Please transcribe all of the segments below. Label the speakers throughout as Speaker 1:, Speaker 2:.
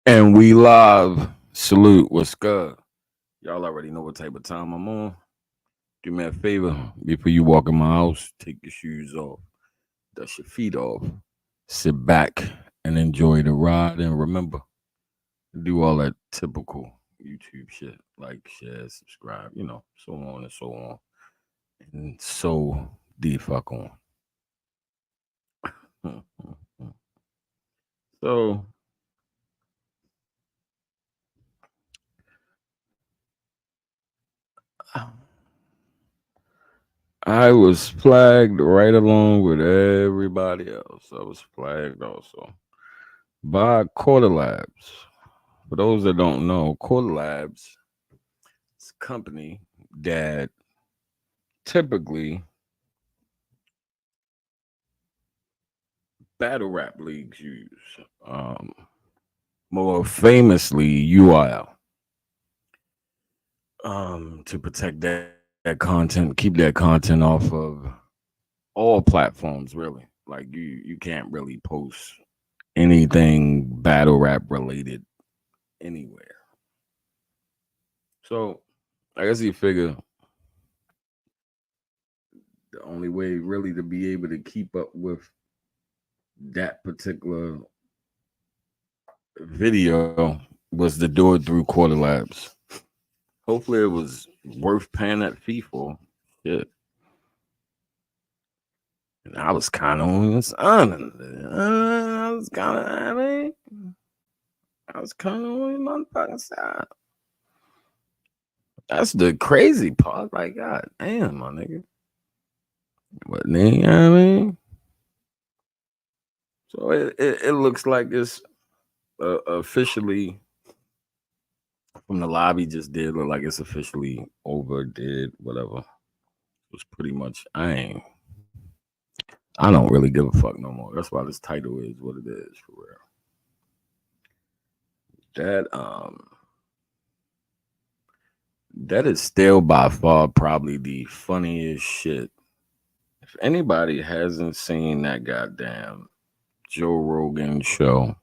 Speaker 1: And we live. Salute. What's good? Y'all already know what type of time I'm on. Do me a favor before you walk in my house, take your shoes off, dust your feet off, sit back and enjoy the ride. And remember, do all that typical YouTube shit like share, subscribe, so on and so on. And so the fuck on. So I was flagged right along with everybody else. I was flagged also by Quarter Labs. For those that don't know, Quarter Labs is a company that typically battle rap leagues use. Um, More famously, UIL, to protect that content, keep that content off of all platforms, really. Like you can't really post anything battle rap related anywhere. So I guess you figure the only way really to be able to keep up with that particular video was to do it through Quarter Labs. Hopefully, it was worth paying that fee for. Shit, and I was kind of on this honor. I was kind of, I was kind of on my motherfucking side. That's the crazy part. Like, God damn, my nigga. But then, you know what I mean? So it looks like it's officially from the lobby just did look like it's officially over, did whatever. It was pretty much I don't really give a fuck no more. That's why this title is what it is for real. That that is still by far probably the funniest shit. If anybody hasn't seen that goddamn Joe Rogan show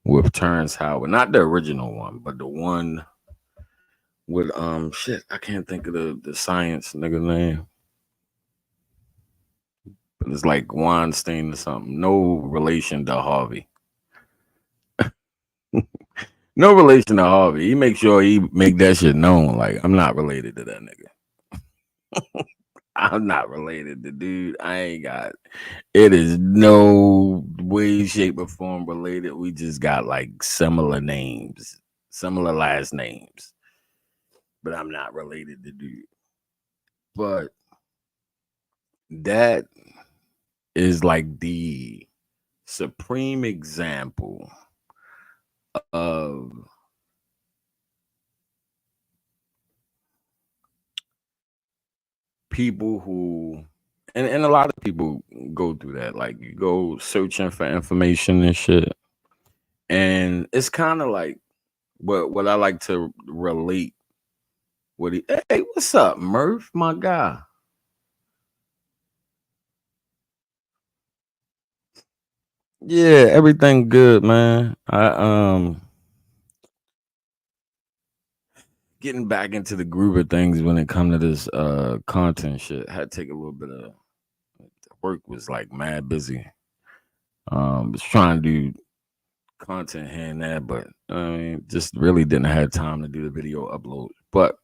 Speaker 1: with Terrence Howard, not the original one, but the one with shit, I can't think of the science nigga name. But it's like Weinstein or something. No relation to Harvey. No relation to Harvey. He make sure he make that shit known. Like, I'm not related to that nigga. I'm not related to dude. I ain't got it is no way, shape, or form related. We just got like similar names, similar last names. But I'm not related to dude. But that is like the supreme example of people who and a lot of people go through that. Like you go searching for information and shit. And it's kind of like what I like to relate with it. Hey, what's up, Murph? My guy. Yeah, everything good, man. I getting back into the groove of things when it come to this content shit. Had to take a little bit of work, was like mad busy. Was trying to do content here and there, but I mean, just really didn't have time to do the video upload. But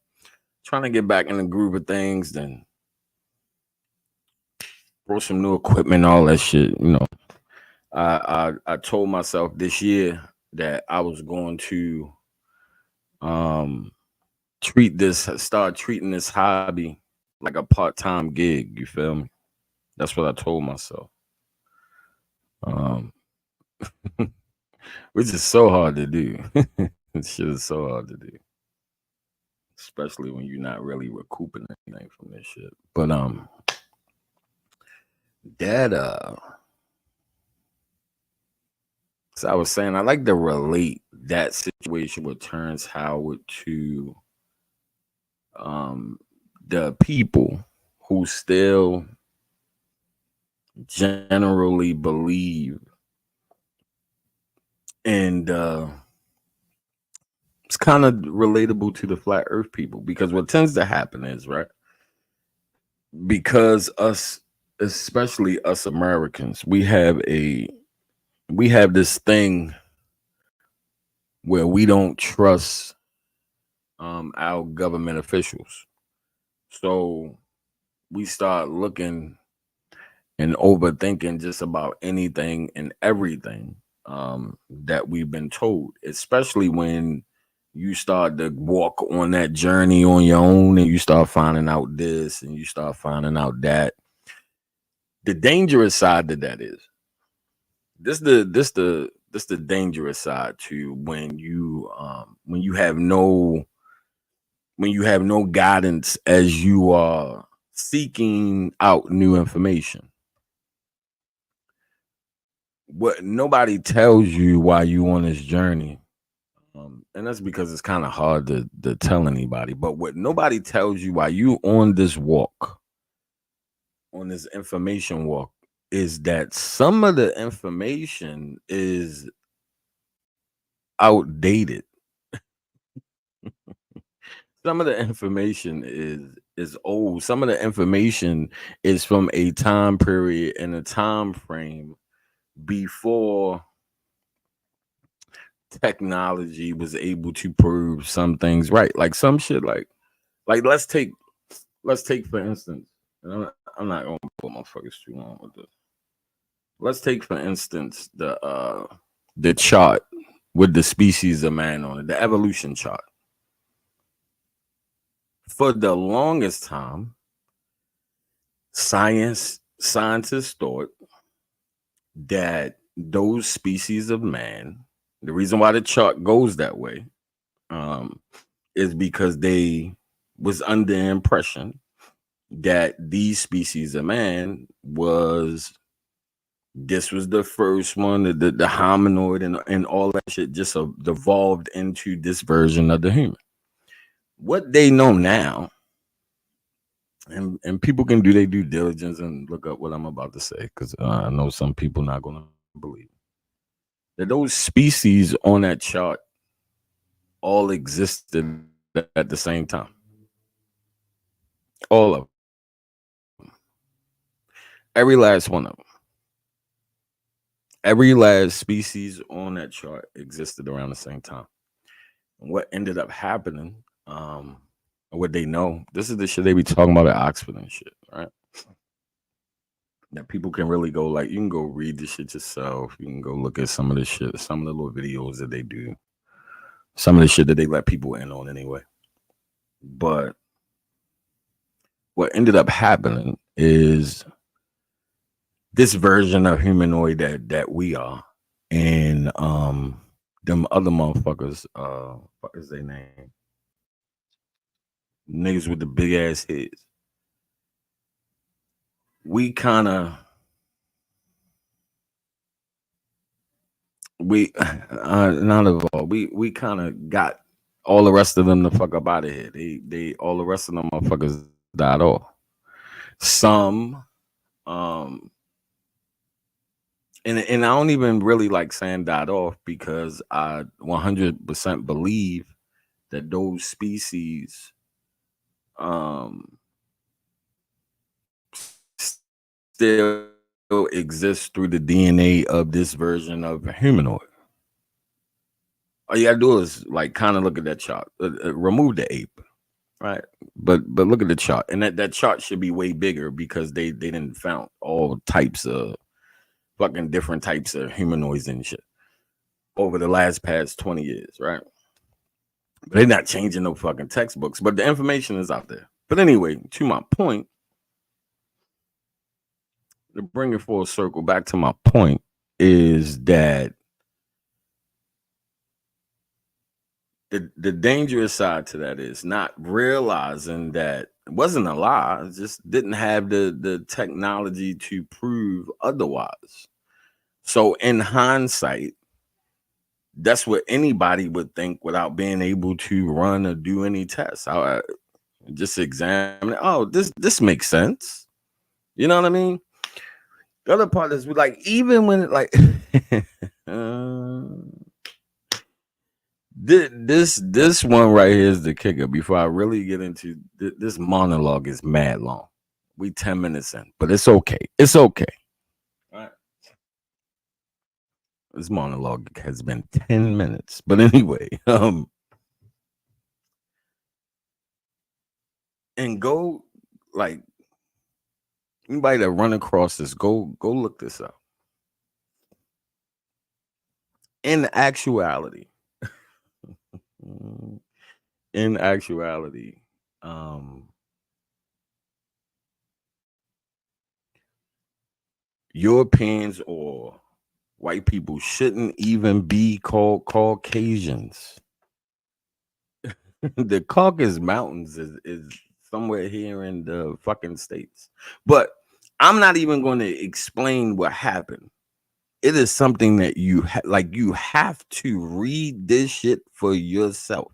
Speaker 1: trying to get back in the groove of things, then brought some new equipment, all that shit. I told myself this year that I was going to um start treating this hobby like a part-time gig. You feel me? That's what I told myself. Um, which is so hard to do. This shit is so hard to do, especially when you're not really recouping anything from this shit. But that so I was saying I like to relate that situation with Terrence Howard to um the people who still generally believe in the it's kind of relatable to the flat earth people, because what tends to happen is, right, because us, especially us Americans, we have this thing where we don't trust our government officials. So we start looking and overthinking just about anything and everything that we've been told, especially when you start to walk on that journey on your own and you start finding out this and you start finding out that. The dangerous side to that is this the dangerous side to when you have no guidance as you are seeking out new information. What nobody tells you while you on this journey, and that's because it's kind of hard to tell anybody, but what nobody tells you while you on this walk, on this information walk, is that some of the information is outdated. Some of the information is old. Some of the information is from a time period and a time frame before technology was able to prove some things right. Like some shit, like let's take for instance, and I'm not gonna put motherfuckers too long with this. Let's take for instance the chart with the species of man on it, the evolution chart. For the longest time, scientists thought that those species of man, the reason why the chart goes that way, um, is because they was under the impression that these species of man was this was the first one, the hominoid and all that shit just evolved into this version of the human. What they know now, and people can do their due diligence and look up what I'm about to say, because I know some people not gonna believe that those species on that chart all existed at the same time. All of them. Every last one of them. Every last species on that chart existed around the same time. And what ended up happening, what they know, this is the shit they be talking about at Oxford and shit, right? That people can really go, like, you can go read this shit yourself. You can go look at some of the shit, some of the little videos that they do, some of the shit that they let people in on anyway. But what ended up happening is this version of humanoid that we are, and them other motherfuckers, what is their name? Niggas with the big ass heads. We kind of not of all, we kind of got all the rest of them the fuck up out of here. They all the rest of them motherfuckers died off. Some and I don't even really like saying died off, because I 100% believe that those species still exist through the DNA of this version of humanoid. All you gotta do is like kind of look at that chart. Remove the ape, right? But look at the chart, and that chart should be way bigger, because they didn't found all types of fucking different types of humanoids and shit over the past 20 years, right? But they're not changing no fucking textbooks, but the information is out there. But anyway, to my point, to bring it full circle back to my point, is that the dangerous side to that is not realizing that it wasn't a lie, it just didn't have the technology to prove otherwise. So in hindsight, that's what anybody would think without being able to run or do any tests. I just examine it. Oh, this makes sense. You know what I mean? The other part is even when it, like This one right here is the kicker. Before I really get into this monologue, is mad long. We 10 minutes in, but it's okay. It's okay. All right. This monologue has been 10 minutes, but anyway, and go like anybody that run across this, go look this up. In actuality, in actuality, Europeans or white people shouldn't even be called Caucasians. The Caucasus Mountains is somewhere here in the fucking States. But I'm not even going to explain what happened. It is something that you you have to read this shit for yourself.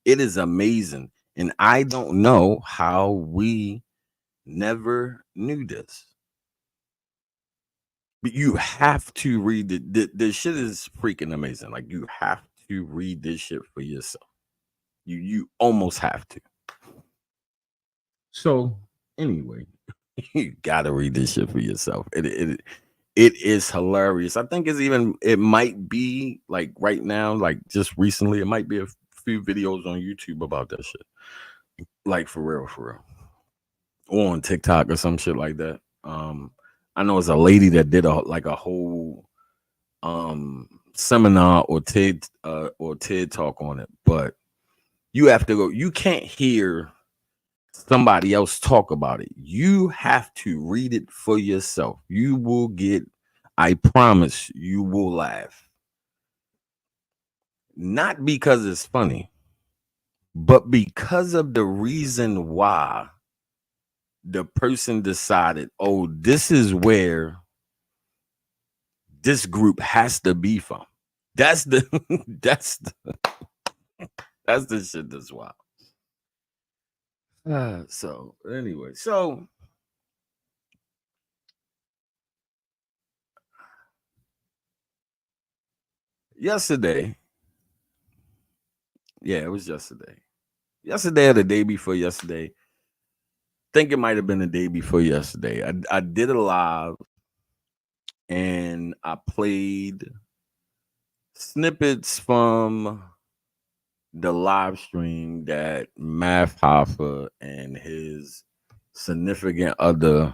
Speaker 1: It is amazing. And I don't know how we never knew this. But you have to read it. The shit is freaking amazing. Like you have to read this shit for yourself. You almost have to. So anyway, you gotta read this shit for yourself. It is hilarious. I think it might be like right now, like just recently, it might be a few videos on YouTube about that shit. Like for real. Or on TikTok or some shit like that. I know it's a lady that did a whole seminar or TED talk on it, but you have to go. You can't hear somebody else talk about it. You have to read it for yourself. You will get, I promise you will laugh. Not because it's funny, but because of the reason why the person decided, oh, this is where this group has to be from. That's the that's the shit that's wild. So anyway, so yesterday, yeah, it was yesterday. Yesterday or the day before yesterday. I think it might have been the day before yesterday. I did a live and I played snippets from the live stream that Math Hoffa and his significant other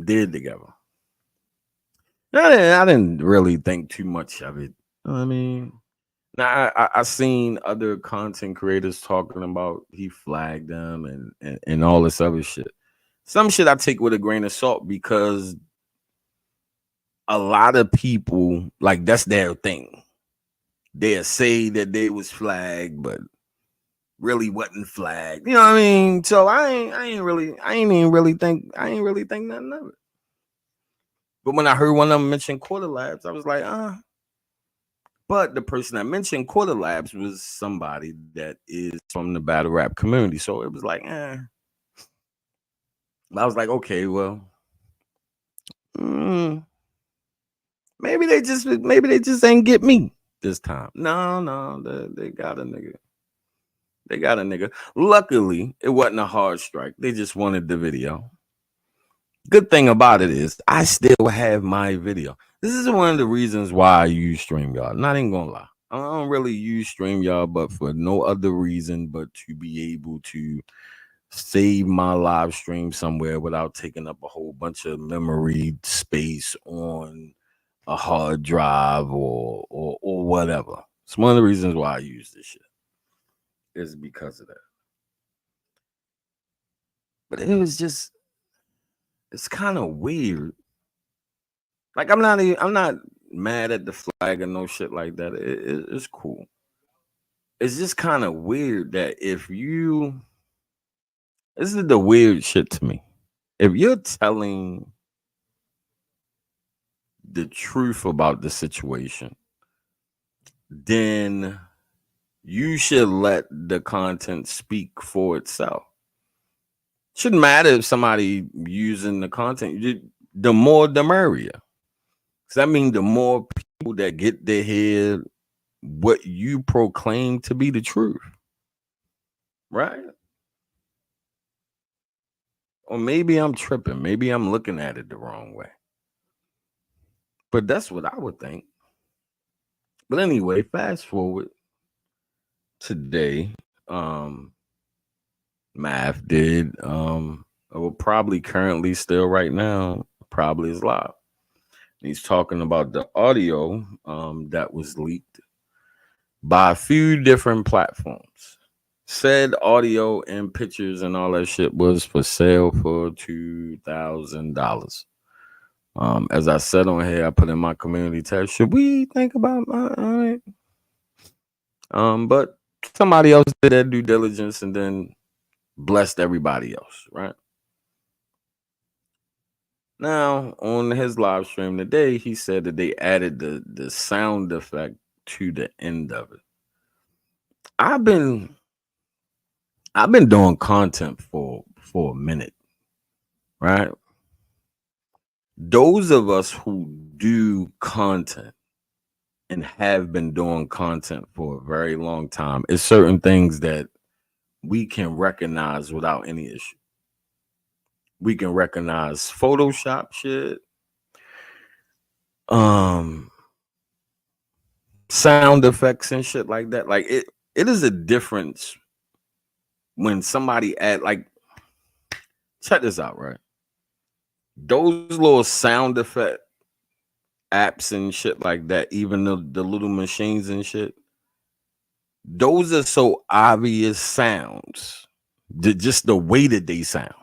Speaker 1: did together. I didn't really think too much of it. I mean, now I seen other content creators talking about he flagged them and all this other shit. Some shit I take with a grain of salt because a lot of people like that's their thing. They'll say that they was flagged, but really wasn't flagged. You know what I mean? So I ain't really think nothing of it. But when I heard one of them mention Quarter Labs, I was like, But the person that mentioned Quarter Labs was somebody that is from the battle rap community. So it was like, I was like, okay, well, maybe they just ain't get me this time. No, they got a nigga. They got a nigga. Luckily, it wasn't a hard strike. They just wanted the video. Good thing about it is I still have my video. This is one of the reasons why I use StreamYard. Not even gonna lie. I don't really use StreamYard, but for no other reason but to be able to save my live stream somewhere without taking up a whole bunch of memory space on a hard drive or whatever. It's one of the reasons why I use this shit. Is because of that. But it was just, it's kind of weird. Like I'm not mad at the flag or no shit like that. It's cool. It's just kind of weird that this is the weird shit to me. If you're telling the truth about the situation, then you should let the content speak for itself. Shouldn't matter if somebody using the content. The more, the merrier. Because I mean, the more people that get their head what you proclaim to be the truth, right? Or maybe I'm tripping. Maybe I'm looking at it the wrong way. But that's what I would think. But anyway, fast forward today. Math did or probably currently still right now, probably is live. He's talking about the audio that was leaked by a few different platforms. Said audio and pictures and all that shit was for sale for $2,000. As I said on here, I put in my community tab. Should we think about but somebody else did their due diligence and then blessed everybody else, right? Now, on his live stream today, he said that they added the sound effect to the end of it. I've been doing content for a minute, right? Those of us who do content and have been doing content for a very long time, it's certain things that we can recognize without any issue. We can recognize Photoshop shit, sound effects and shit like that. Like it is a difference when somebody like, check this out, right? Those little sound effect apps and shit like that, even the little machines and shit, those are so obvious sounds, just the way that they sound.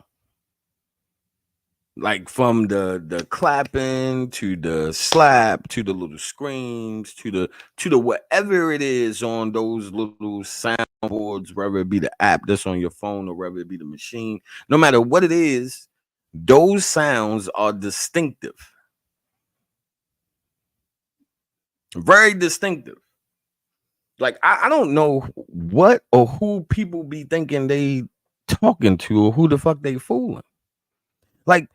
Speaker 1: Like from the clapping to the slap to the little screams to the whatever it is on those little soundboards, whether it be the app that's on your phone or whether it be the machine, no matter what it is, those sounds are distinctive. Very distinctive. Like I don't know what or who people be thinking they talking to or who the fuck they fooling. Like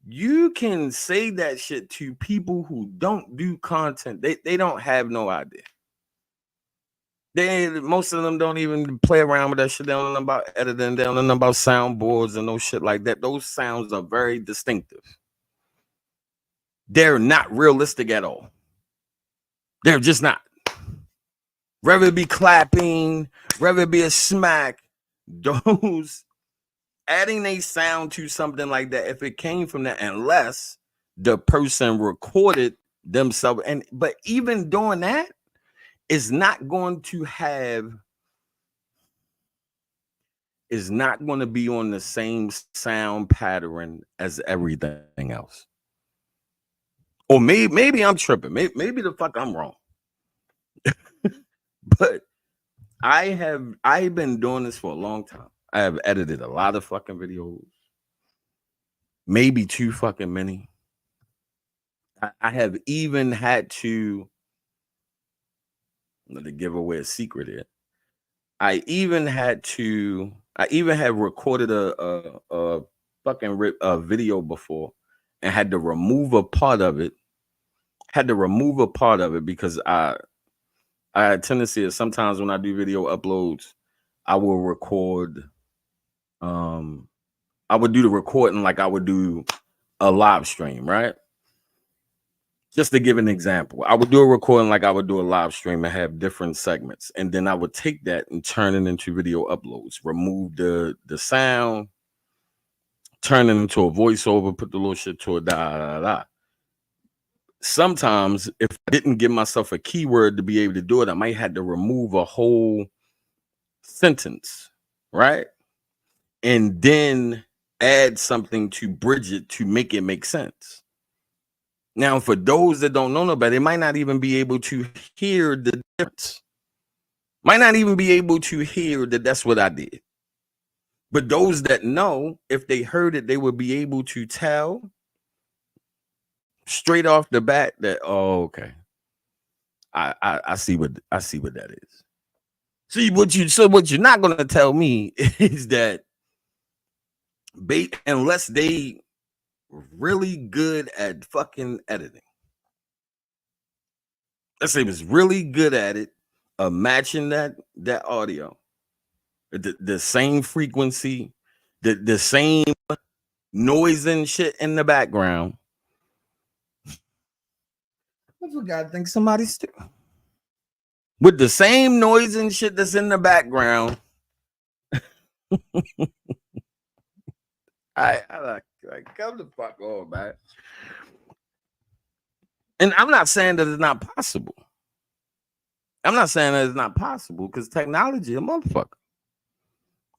Speaker 1: you can say that shit to people who don't do content. They don't have no idea. Most of them don't even play around with that shit. They don't know about editing. They don't know about soundboards and no shit like that. Those sounds are very distinctive. They're not realistic at all. They're just not. Rather it be clapping, rather it be a smack, those adding a sound to something like that, if it came from that, unless the person recorded themselves, but even doing that is not going to be on the same sound pattern as everything else. Or maybe I'm tripping. Maybe the fuck I'm wrong. But I've been doing this for a long time. I have edited a lot of fucking videos. Maybe too fucking many. I have even had to, let me give away a secret here. I even had recorded a fucking video before and had to remove a part of it. Because I had a tendency of sometimes when I do video uploads, I will record. I would do the recording like I would do a live stream, right? Just to give an example, I would do a recording like I would do a live stream and have different segments, and then I would take that and turn it into video uploads. Remove the sound, turn it into a voiceover, put the little shit to a da. Sometimes, if I didn't give myself a keyword to be able to do it, I might have to remove a whole sentence, right? And then add something to bridge it to make it make sense. Now, for those that don't know nobody, they might not even be able to hear the difference. Might not even be able to hear that that's what I did. But those that know, if they heard it, they would be able to tell straight off the bat that, oh, okay, I see what that is. See what you're not gonna tell me is that unless they really good at fucking editing. Let's say it was really good at it of matching that audio, the same frequency, the same noise and shit in the background. I forgot. I think somebody's still with the same noise and shit that's in the background. I like come the fuck on, man. And I'm not saying that it's not possible. I'm not saying that it's not possible because technology, a motherfucker.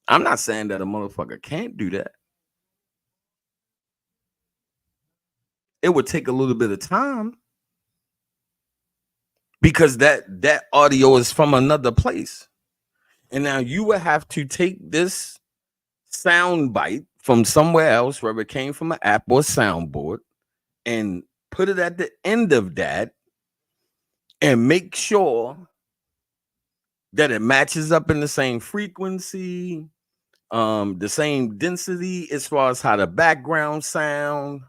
Speaker 1: I'm not saying that a motherfucker can't do that. It would take a little bit of time because that audio is from another place. And now you would have to take this sound bite from somewhere else, whether it came from an app or soundboard, and put it at the end of that and make sure that it matches up in the same frequency, the same density as far as how the background sound.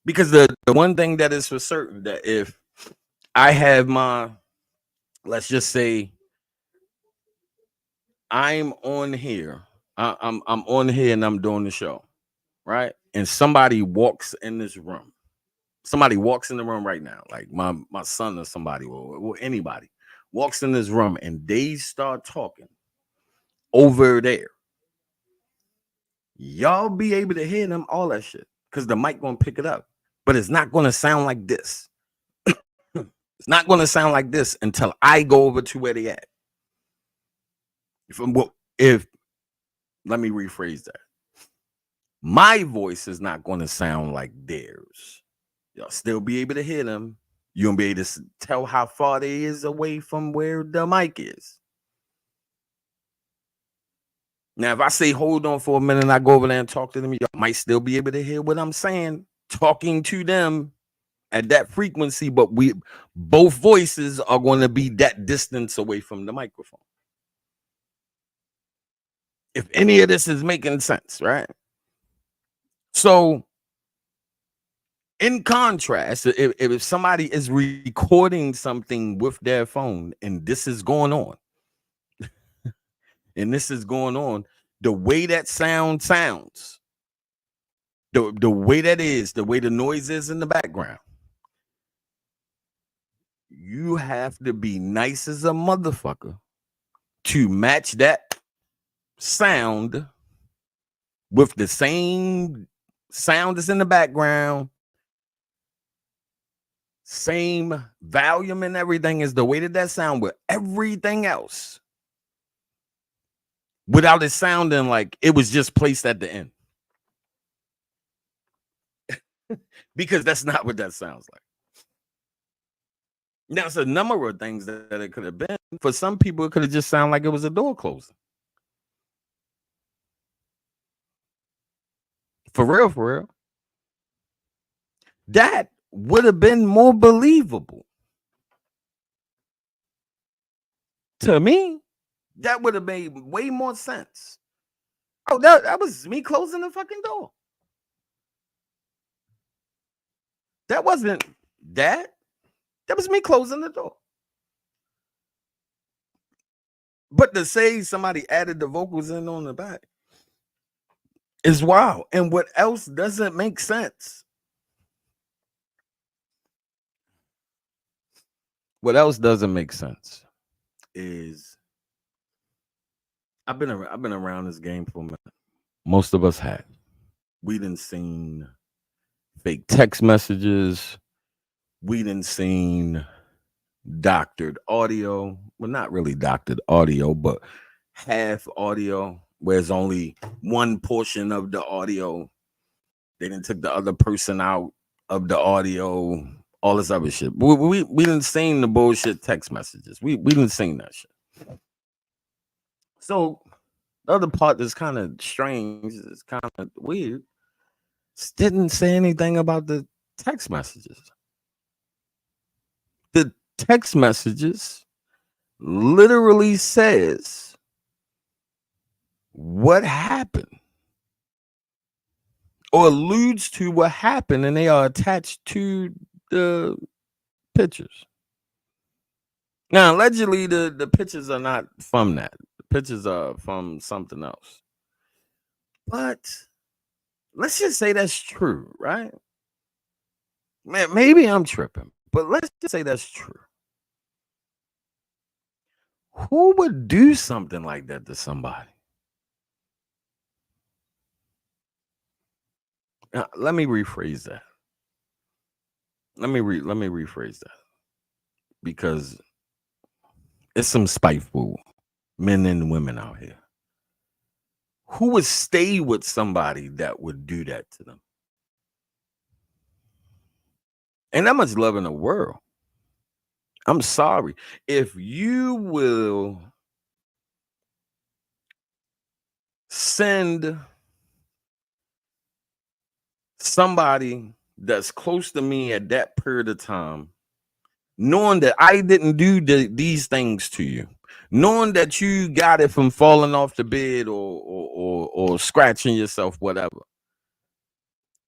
Speaker 1: Because the one thing that is for certain, that if I have my, let's just say I'm on here, I'm on here and I'm doing the show, right? And somebody walks in this room. Somebody walks in the room right now, like my son or somebody or anybody walks in this room and they start talking over there. Y'all be able to hear them, all that shit, because the mic gonna pick it up, but it's not gonna sound like this. It's not gonna sound like this until I go over to where they at. If let me rephrase that. My voice is not gonna sound like theirs. Y'all still be able to hear them. You'll be able to tell how far they is away from where the mic is. Now, if I say hold on for a minute and I go over there and talk to them, y'all might still be able to hear what I'm saying, talking to them at that frequency, but we both voices are going to be that distance away from the microphone. If any of this is making sense, right? So, in contrast, if somebody is recording something with their phone and this is going on, and this is going on, the way that sounds, the way that is, the way the noise is in the background, you have to be nice as a motherfucker to match that sound with the same sound that's in the background, same volume and everything, is the way that sound with everything else, without it sounding like it was just placed at the end. Because that's not what that sounds like. Now, it's a number of things that it could have been. For some people, it could have just sounded like it was a door closing. For real. That would have been more believable. To me, that would have made way more sense. Oh, that was me closing the fucking door. That wasn't that. That was me closing the door. But to say somebody added the vocals in on the back is wild. And what else doesn't make sense? What else doesn't make sense is I've been around this game for a minute. Most of us have. We done seen fake text messages. We done seen doctored audio. Well, not really doctored audio, but half audio, where it's only one portion of the audio. They didn't took the other person out of the audio, all this other shit. We didn't seen the bullshit text messages. We didn't seen that shit. So the other part that's kind of strange, is kind of weird, didn't say anything about the text messages. The text messages literally says what happened or alludes to what happened, and they are attached to the pictures. Now, allegedly, the pictures are not from that. The pictures are from something else. But let's just say that's true, right? Man, maybe I'm tripping, but let's just say that's true. Who would do something like that to somebody? Let me rephrase that. Let me rephrase that, because it's some spiteful men and women out here. Who would stay with somebody that would do that to them? Ain't that much love in the world. I'm sorry. If you will send somebody that's close to me at that period of time, knowing that I didn't do these things to you, knowing that you got it from falling off the bed or scratching yourself, whatever,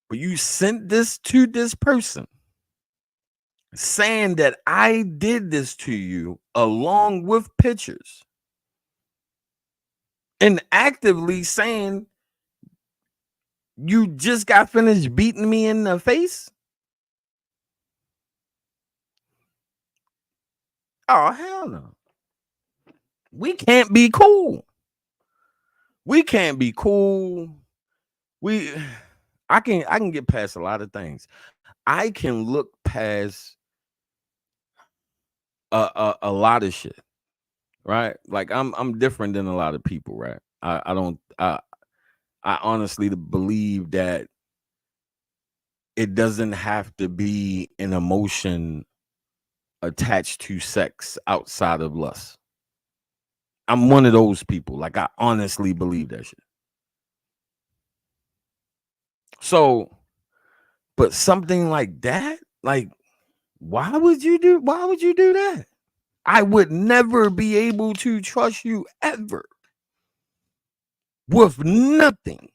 Speaker 1: but you sent this to this person saying that I did this to you along with pictures, and actively saying you just got finished beating me in the face. Oh, hell no. We can't be cool. We can't be cool. I can get past a lot of things. I can look past a lot of shit, right? Like I'm different than a lot of people, right? I honestly believe that it doesn't have to be an emotion attached to sex outside of lust. I'm one of those people. Like, I honestly believe that shit. So, but something like that, like, why would you do that? I would never be able to trust you ever with nothing.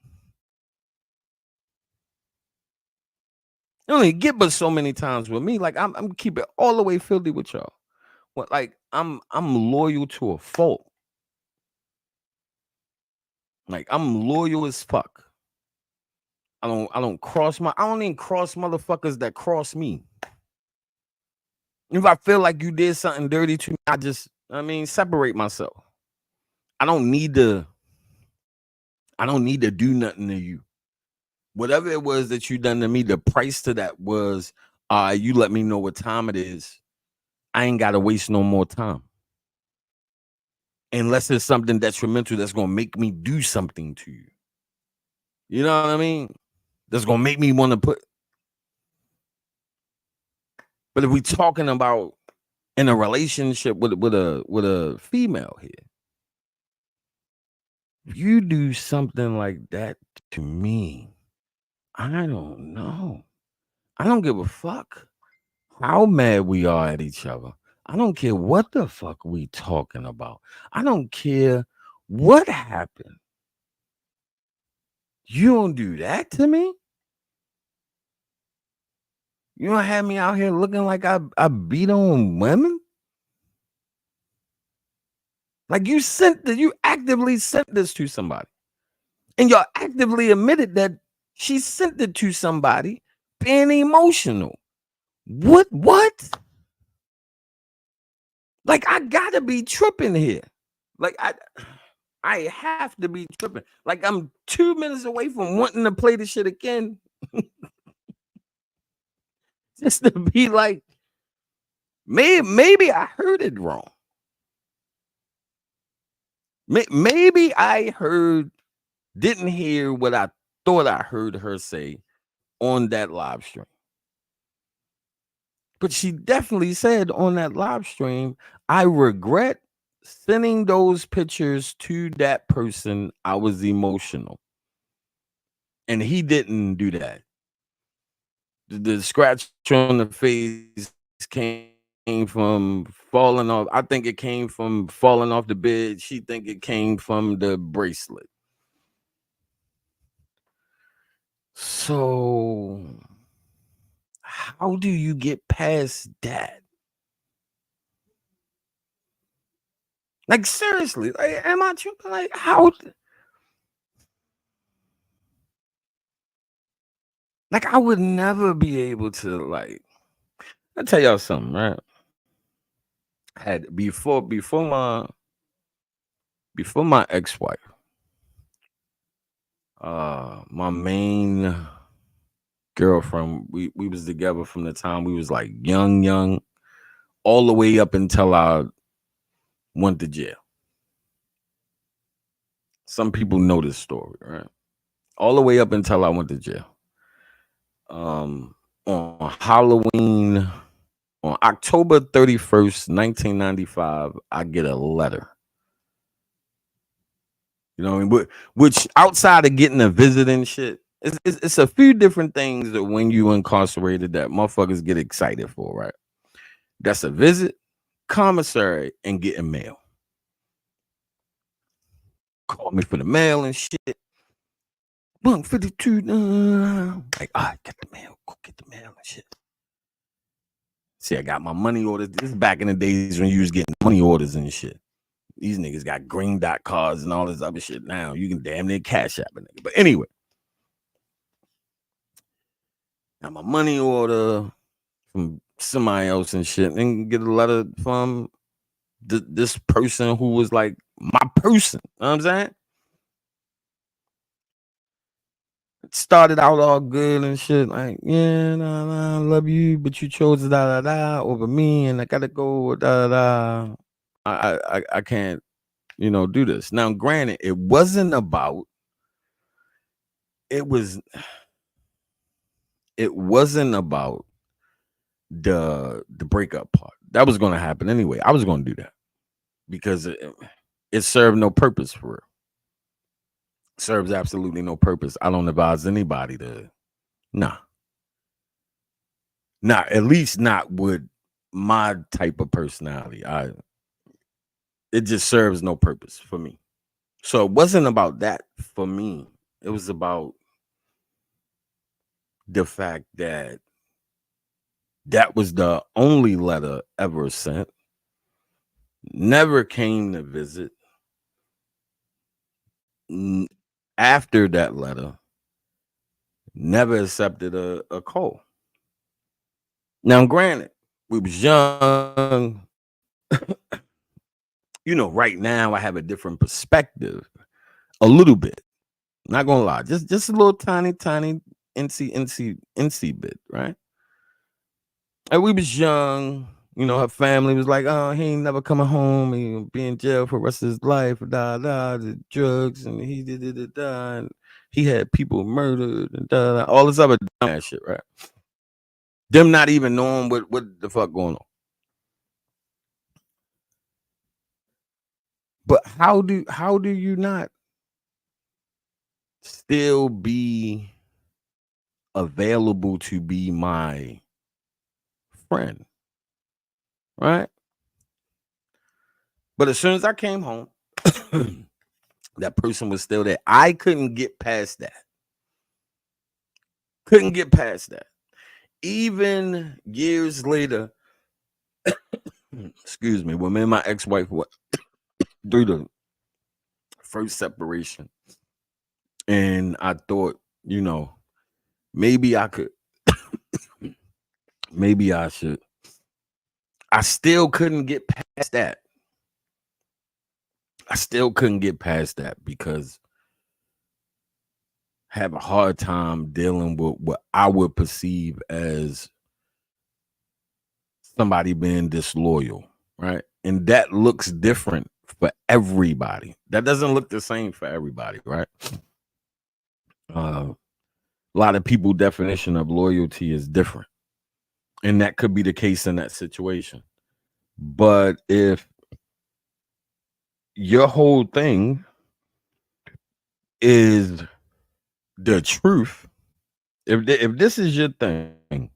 Speaker 1: You only get but so many times with me. Like, I'm keep it all the way filthy with y'all. What, like, I'm loyal to a fault. Like, I'm loyal as fuck. I don't even cross motherfuckers that cross me. If I feel like you did something dirty to me, separate myself. I don't need to do nothing to you. Whatever it was that you done to me, the price to that was you let me know what time it is. I ain't gotta waste no more time. Unless it's something detrimental that's gonna make me do something to you. You know what I mean? That's gonna make me want to put. But if we talking about in a relationship with a female here, if you do something like that to me, I don't know. I don't give a fuck how mad we are at each other. I don't care what the fuck we talking about. I don't care what happened. You don't do that to me. You don't have me out here looking like I beat on women. Like, you actively sent this to somebody. And y'all actively admitted that she sent it to somebody being emotional. What? Like, I gotta be tripping here. Like, I have to be tripping. Like, I'm 2 minutes away from wanting to play the shit again. Just to be like, maybe I heard it wrong. Maybe I didn't hear what I thought I heard her say on that live stream. But she definitely said on that live stream, I regret sending those pictures to that person. I was emotional. And he didn't do that. The scratch on the face came from falling off. I think it came from falling off the bed. She think it came from the bracelet. So how do you get past that? Like seriously, like am I tripping? Like how? Like I would never be able to like. I tell y'all something, right? Had before my ex-wife, my main girlfriend, we was together from the time we was like young, all the way up until I went to jail. Some people know this story, right? All the way up until I went to jail. On Halloween, on October 31st, 1995, I get a letter. You know what I mean? Which outside of getting a visit and shit, it's a few different things that when you incarcerated that motherfuckers get excited for, right? That's a visit, commissary, and getting mail. Call me for the mail and shit. 152. Like, all right, get the mail. Go get the mail and shit. See, I got my money orders. This is back in the days when you was getting money orders and shit. These niggas got green dot cards and all this other shit now. You can damn near cash app a nigga. But anyway, got my money order from somebody else and shit, and get a letter from this person who was like my person. You know what I'm saying? It started out all good and shit, like, yeah, nah, I love you, but you chose da da da over me, and I gotta go da da da. I can't, do this. Now, granted, it wasn't about it wasn't about the breakup part. That was gonna happen anyway. I was gonna do that because it served no purpose for her. Serves absolutely no purpose. I don't advise anybody to not at least not with my type of personality. It just serves no purpose for me. So it wasn't about that for me. It was about the fact that was the only letter ever sent. Never came to visit. After that letter, never accepted a call. Now, granted, we was young. Right now I have a different perspective. A little bit. Not gonna lie. Just a little tiny NC bit, right? And we was young. Her family was like, oh, he ain't never coming home. He'll be in jail for the rest of his life. The drugs, and he did it. And he had people murdered and all this other dumb shit, right? Them not even knowing what the fuck going on. But how do you not still be available to be my friend? Right? But as soon as I came home, that person was still there. I couldn't get past that. Even years later, excuse me, when me and my ex-wife went through the first separation, and I thought, maybe I could, maybe I should. I still couldn't get past that. Because I have a hard time dealing with what I would perceive as somebody being disloyal, right? And that looks different for everybody. That doesn't look the same for everybody, right? A lot of people's definition of loyalty is different, and that could be the case in that situation. But if your whole thing is the truth, if this is your thing,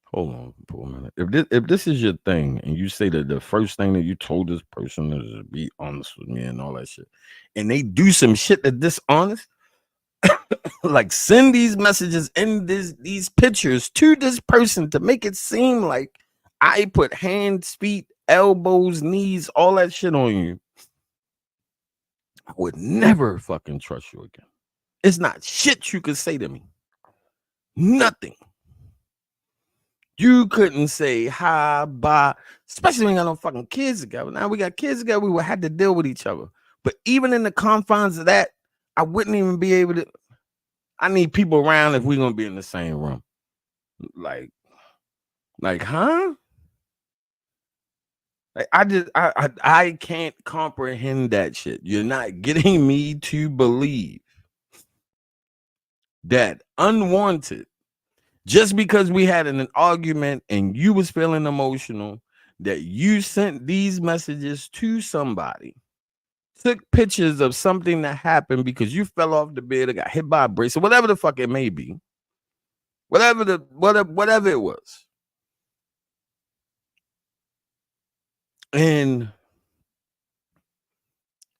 Speaker 1: hold on for a minute. If this is your thing, and you say that the first thing that you told this person is to be honest with me and all that shit, and they do some shit that dishonest, like send these messages and these pictures to this person to make it seem like I put hands, feet, elbows, knees, all that shit on you, I would never fucking trust you again. It's not shit you could say to me. Nothing. You couldn't say hi, bye, especially when we got no fucking kids together. Now we got kids together, we would have to deal with each other. But even in the confines of that, I wouldn't even be able to. I need people around if we're gonna be in the same room. Like, huh? Like, I can't comprehend that shit. You're not getting me to believe that unwanted, just because we had an argument and you was feeling emotional, that you sent these messages to somebody, took pictures of something that happened because you fell off the bed or got hit by a bracelet, whatever the fuck it may be, whatever it was. And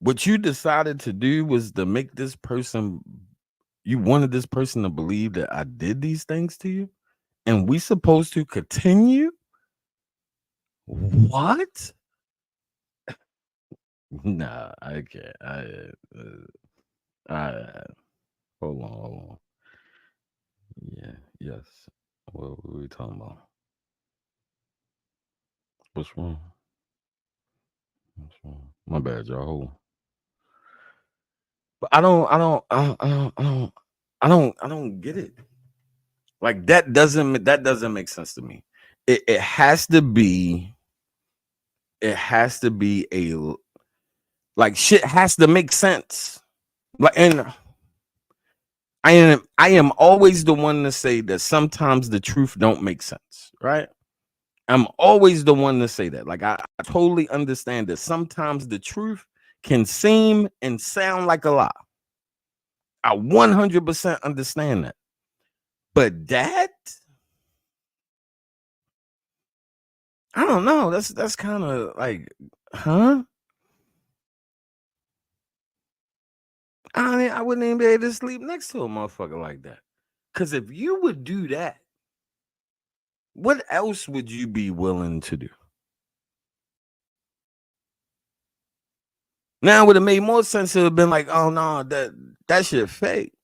Speaker 1: what you decided to do was to make this person, you wanted this person to believe that I did these things to you, and we supposed to continue? What? Nah, I can't. Hold on. Yeah, yes. What were we talking about? What's wrong? What's wrong? My bad, y'all. But I don't get it. Like, that doesn't make sense to me. It has to be a, like, shit has to make sense. Like, and I am always the one to say that sometimes the truth don't make sense, right? I'm always the one to say that. Like, I totally understand that sometimes the truth can seem and sound like a lie. I 100% understand that. But that, I don't know. That's kind of like, huh? I wouldn't even be able to sleep next to a motherfucker like that. Because if you would do that, what else would you be willing to do? Now it would have made more sense to have been like, oh no, that shit fake.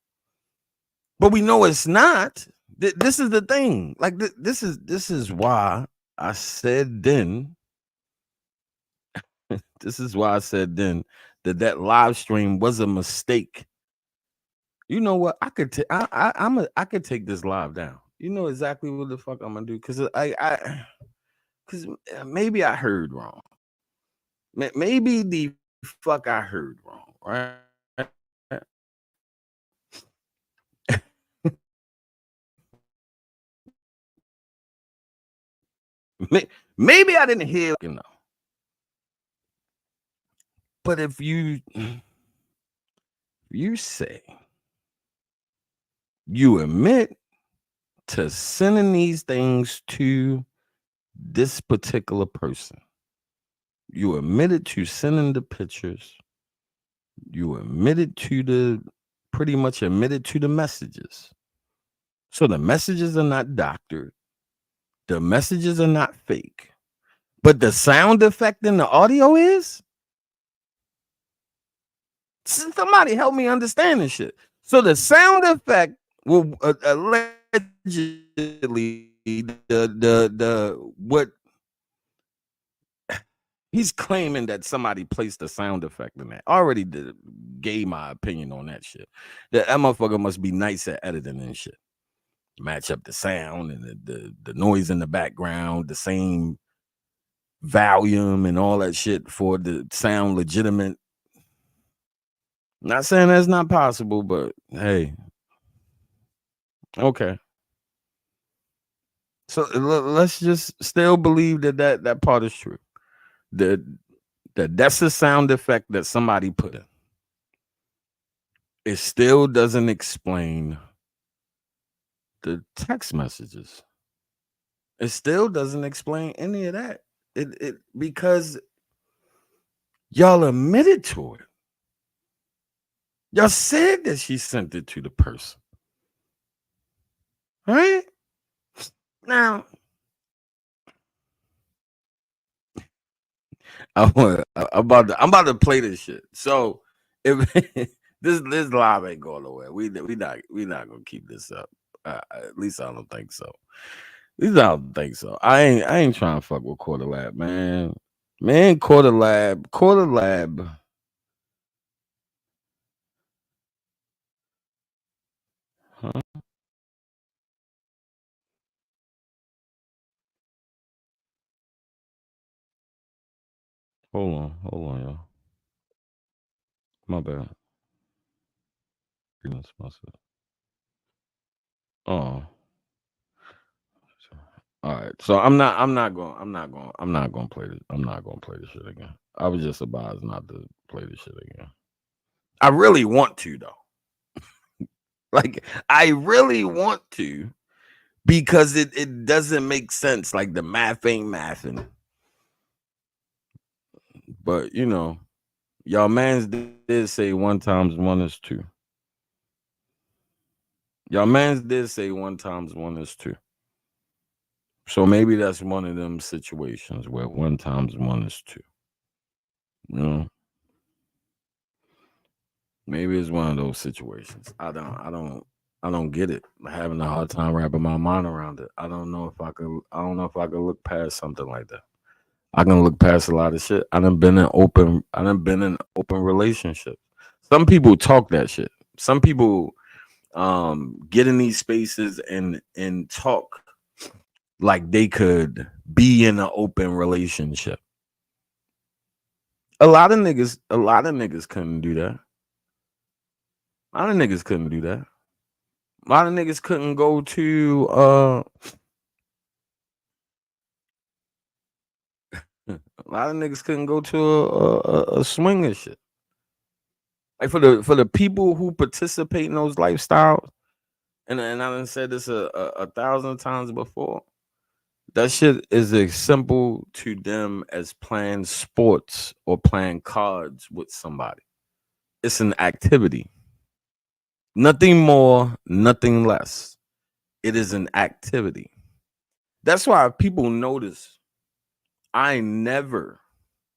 Speaker 1: But we know it's not. This is the thing. Like, this is why I said then. This is why I said then that live stream was a mistake. You know what? I could I could take this live down. You know exactly what the fuck I'm gonna do, because because maybe I heard wrong. Maybe the fuck I heard wrong, right? Maybe I didn't hear, you know. But if you say you admit to sending these things to this particular person, you admitted to sending the pictures, you pretty much admitted to the messages. So the messages are not doctored, the messages are not fake, but the sound effect in the audio is. Somebody help me understand this shit. So the sound effect will allegedly the what he's claiming that somebody placed a sound effect in that. I already gave my opinion on that shit. That motherfucker must be nice at editing and shit. Match up the sound and the noise in the background, the same volume and all that shit for the sound legitimate. Not saying that's not possible, but hey, okay. So let's just still believe that part is true. That's a sound effect that somebody put in. It still doesn't explain the text messages. It still doesn't explain any of that. It because y'all admitted to it. Y'all said that she sent it to the person. Right? Now, I'm about to play this shit. So if this live ain't going nowhere. We not gonna keep this up. At least I don't think so. At least I don't think so. I ain't trying to fuck with Quarter Lab, man. Man, Quarter Lab. Huh? Hold on, y'all. My bad. Goodness, myself. Oh, all right. So I'm not going to play this. I'm not going to play this shit again. I was just advised not to play this shit again. I really want to though. Like I really want to because it doesn't make sense. Like the math ain't mathing. But you know, y'all mans did say 1 times 1 is 2. Y'all mans did say 1 times 1 is 2. So maybe that's one of them situations where 1 times 1 is 2. You know, maybe it's one of those situations. I don't get it. I'm having a hard time wrapping my mind around it. I don't know if I could. I don't know if I could look past something like that. I can look past a lot of shit. I done been in open relationships. Some people talk that shit. Some people get in these spaces and talk like they could be in an open relationship. A lot of niggas couldn't do that. A lot of niggas couldn't do that. A lot of niggas couldn't go to a lot of niggas couldn't go to a swinger shit. Like for the people who participate in those lifestyles, and I done said this a thousand times before. That shit is as simple to them as playing sports or playing cards with somebody. It's an activity. Nothing more, nothing less. It is an activity. That's why people notice I never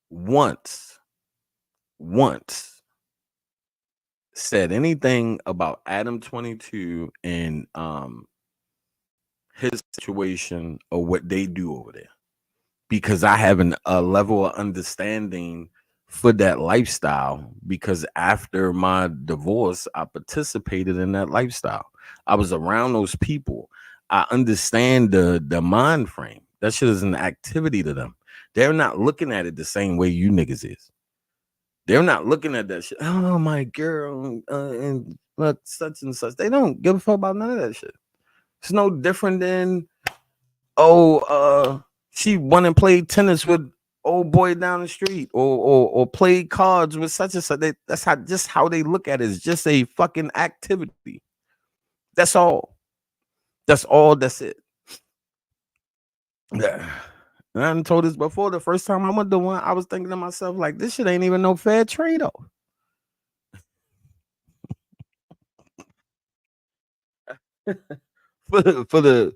Speaker 1: once said anything about Adam 22 and his situation or what they do over there because I have a level of understanding for that lifestyle because after my divorce I participated in that lifestyle. I was around those people. I understand the mind frame. That shit is an activity to them. They're not looking at it the same way you niggas is. They're not looking at that shit. Oh my girl, and look such and such. They don't give a fuck about none of that shit. It's no different than she went and played tennis with old boy down the street, or played cards with such and such. That's how they look at it. It's just a fucking activity. That's all. That's all. That's it. Yeah. And I done told this before. The first time I went to one, I was thinking to myself, like, this shit ain't even no fair trade off. for the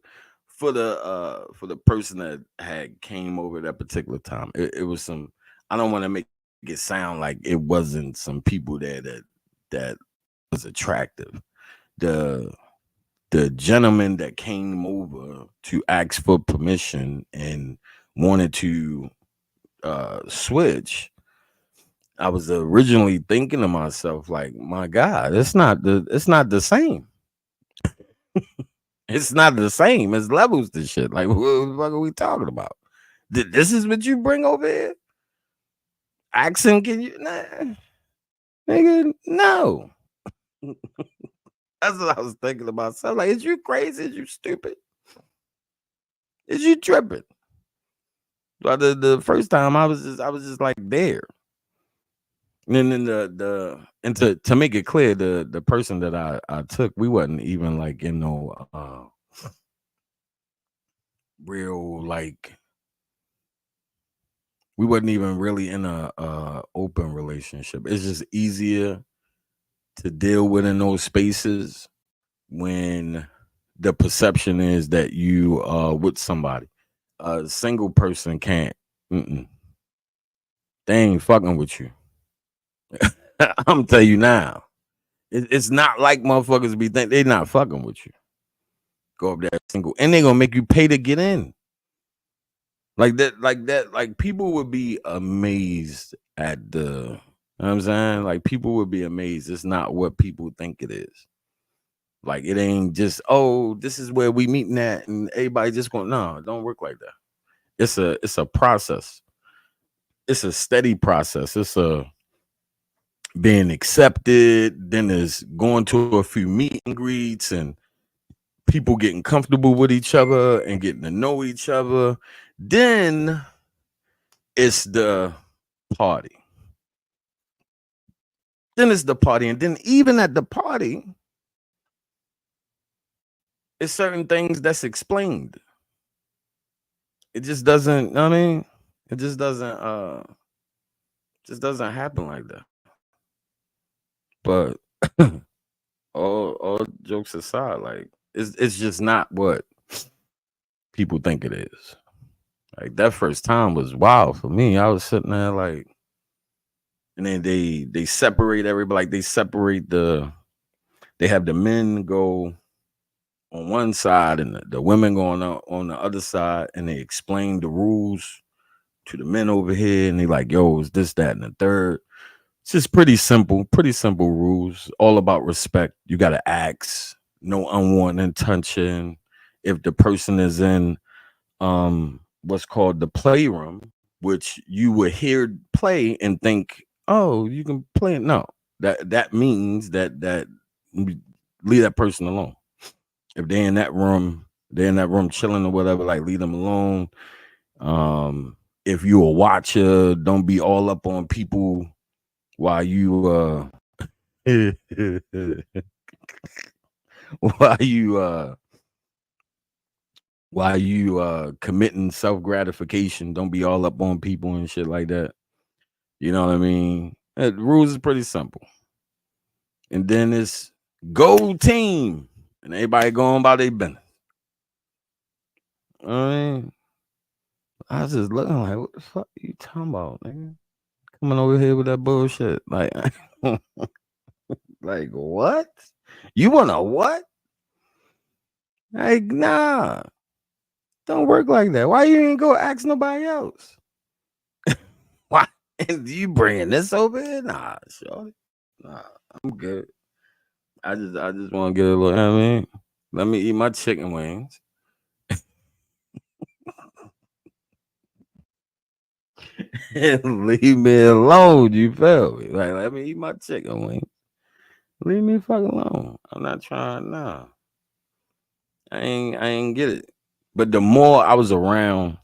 Speaker 1: person that had came over that particular time, it was some. I don't want to make it sound like it wasn't some people there that was attractive. The gentleman that came over to ask for permission and wanted to switch. I was originally thinking to myself, like, my God, it's not the same. It's not the same. It's levels to shit. Like, what the fuck are we talking about? This is what you bring over here? Accent? Can you? Nah, nigga, no. That's what I was thinking to myself. Like, is you crazy? Is you stupid? Is you tripping? But the first time I was just like there. And then and to make it clear, the person that I took, we wasn't even like in no real like we wasn't even really in a open relationship. It's just easier to deal with in those spaces when the perception is that you with somebody. A single person can't. Mm-mm. They ain't fucking with you. I'm telling you now. It's not like motherfuckers be think they not fucking with you. Go up there single, and they gonna make you pay to get in. Like that, like people would be amazed at the. You know what I'm saying? Like people would be amazed. It's not what people think it is. Like it ain't just, oh, this is where we meeting at, and everybody just going, no, it don't work like that. It's a process. It's a steady process. It's a being accepted, then there's going to a few meet and greets and people getting comfortable with each other and getting to know each other. Then it's the party. Then it's the party. And then even at the party, it's certain things that's explained. It just doesn't, I mean, it just doesn't happen like that. But all jokes aside, like it's just not what people think it is. Like that first time was wild for me. I was sitting there like, and then they separate everybody. Like they have the men go on one side and the women going on the other side, and they explain the rules to the men over here, and they like, yo, it's this, that, and the third. It's just pretty simple rules, all about respect. You gotta ask, no unwanted touching. If the person is in what's called the playroom, which you would hear play and think, oh, you can play it. No, that means that leave that person alone. If they're in that room, chilling or whatever, like leave them alone. If you a watcher, don't be all up on people while you while you committing self-gratification. Don't be all up on people and shit like that. You know what I mean? The rules is pretty simple. And then it's go team. And everybody going by their business. I mean, I was just looking like, what the fuck are you talking about, nigga? Coming over here with that bullshit. Like, like what? You wanna what? Like, nah. Don't work like that. Why you ain't go ask nobody else? Why? And you bringing this over here? Nah, shorty. Nah, I'm good. I just want to get a little. You know what I mean, let me eat my chicken wings. And leave me alone. You feel me? Like, let me eat my chicken wings. Leave me fucking alone. I'm not trying. Nah, I ain't get it. But the more I was around,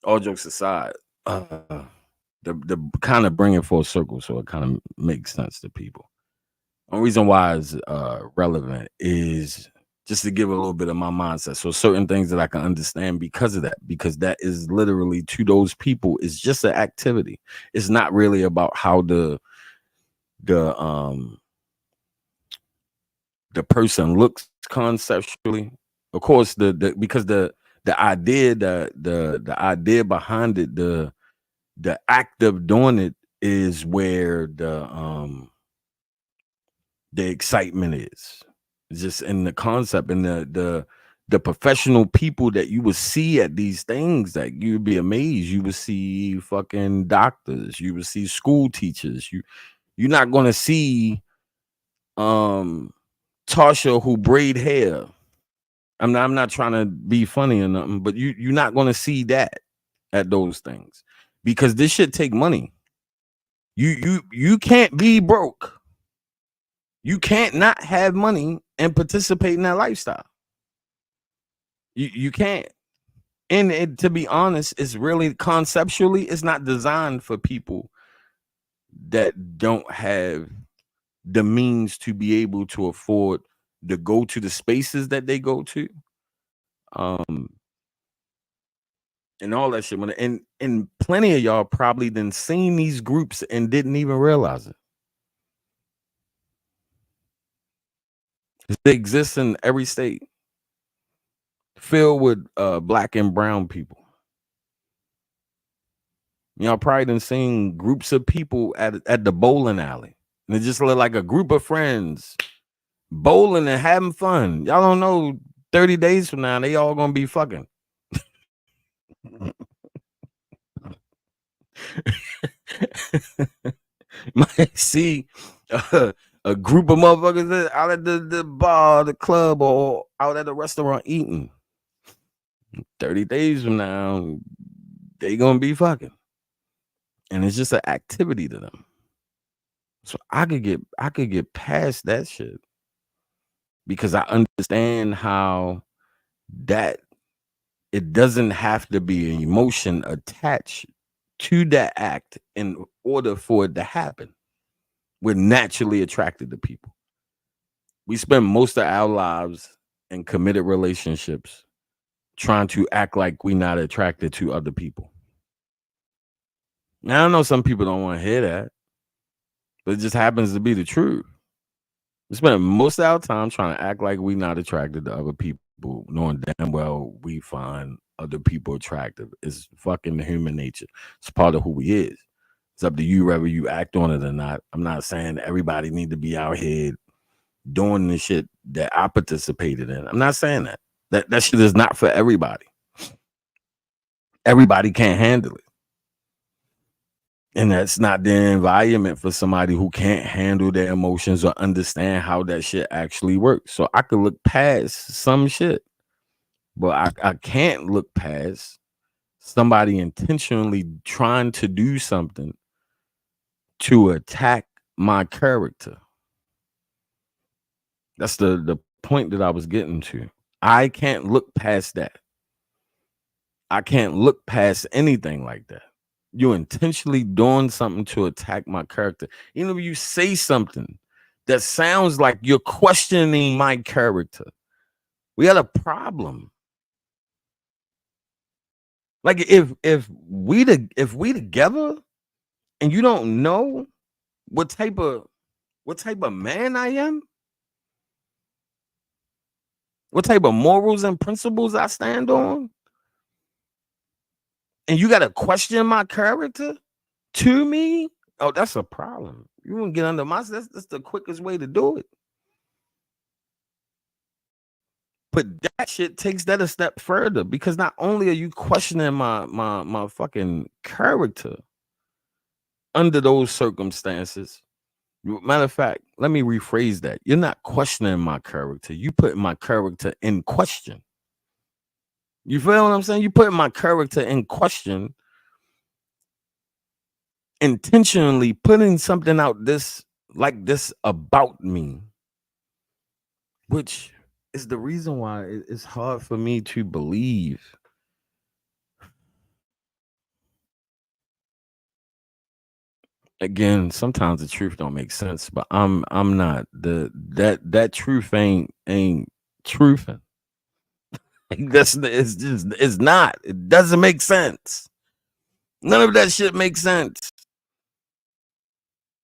Speaker 1: all jokes aside, the kind of bring it full circle, so it kind of makes sense to people. Only reason why it's relevant is just to give a little bit of my mindset. So certain things that I can understand because of that, because that is literally to those people is just an activity. It's not really about how the person looks conceptually. Of course, because the idea, the idea behind it, the act of doing it is where the excitement is. Just in the concept and the professional people that you would see at these things, that you'd be amazed. You would see fucking doctors, you would see school teachers. You're not gonna see Tasha who braid hair. I'm not trying to be funny or nothing, but you're not gonna see that at those things, because this shit take money. You can't be broke. You can't not have money and participate in that lifestyle. You can't. And to be honest, it's really conceptually, it's not designed for people that don't have the means to be able to afford to go to the spaces that they go to. And all that shit. And plenty of y'all probably done seen these groups and didn't even realize it. They exist in every state, filled with black and brown people. Y'all probably done seen groups of people at the bowling alley. And it just look like a group of friends bowling and having fun. Y'all don't know 30 days from now, they all gonna be fucking. Might see a group of motherfuckers out at the bar, the club, or out at a restaurant eating. 30 days from now, they gonna be fucking. And it's just an activity to them. So I could get past that shit because I understand how that it doesn't have to be an emotion attached to that act in order for it to happen. We're naturally attracted to people. We spend most of our lives in committed relationships trying to act like we're not attracted to other people. Now, I know some people don't want to hear that, but it just happens to be the truth. We spend most of our time trying to act like we're not attracted to other people, knowing damn well we find other people attractive. It's fucking human nature. It's part of who we is. It's up to you whether you act on it or not. I'm not saying everybody need to be out here doing the shit that I participated in. I'm not saying that. That shit is not for everybody. Everybody can't handle it. And that's not the environment for somebody who can't handle their emotions or understand how that shit actually works. So I could look past some shit, but I can't look past somebody intentionally trying to do something to attack my character. That's the point that I was getting to. I can't look past that. I can't look past anything like that. You intentionally doing something to attack my character. Even if you say something that sounds like you're questioning my character, we had a problem. Like if we together and you don't know what type of man I am, what type of morals and principles I stand on, and you got to question my character to me, oh, that's a problem. You won't get under my. That's the quickest way to do it. But that shit takes that a step further because not only are you questioning my fucking character under those circumstances. Matter of fact, let me rephrase that. You're not questioning my character. You putting my character in question. You feel what I'm saying? You putting my character in question, intentionally putting something out this about me, which is the reason why it's hard for me to believe. Again, sometimes the truth don't make sense, but I'm not that truth ain't truthing. It's not. It doesn't make sense. None of that shit makes sense.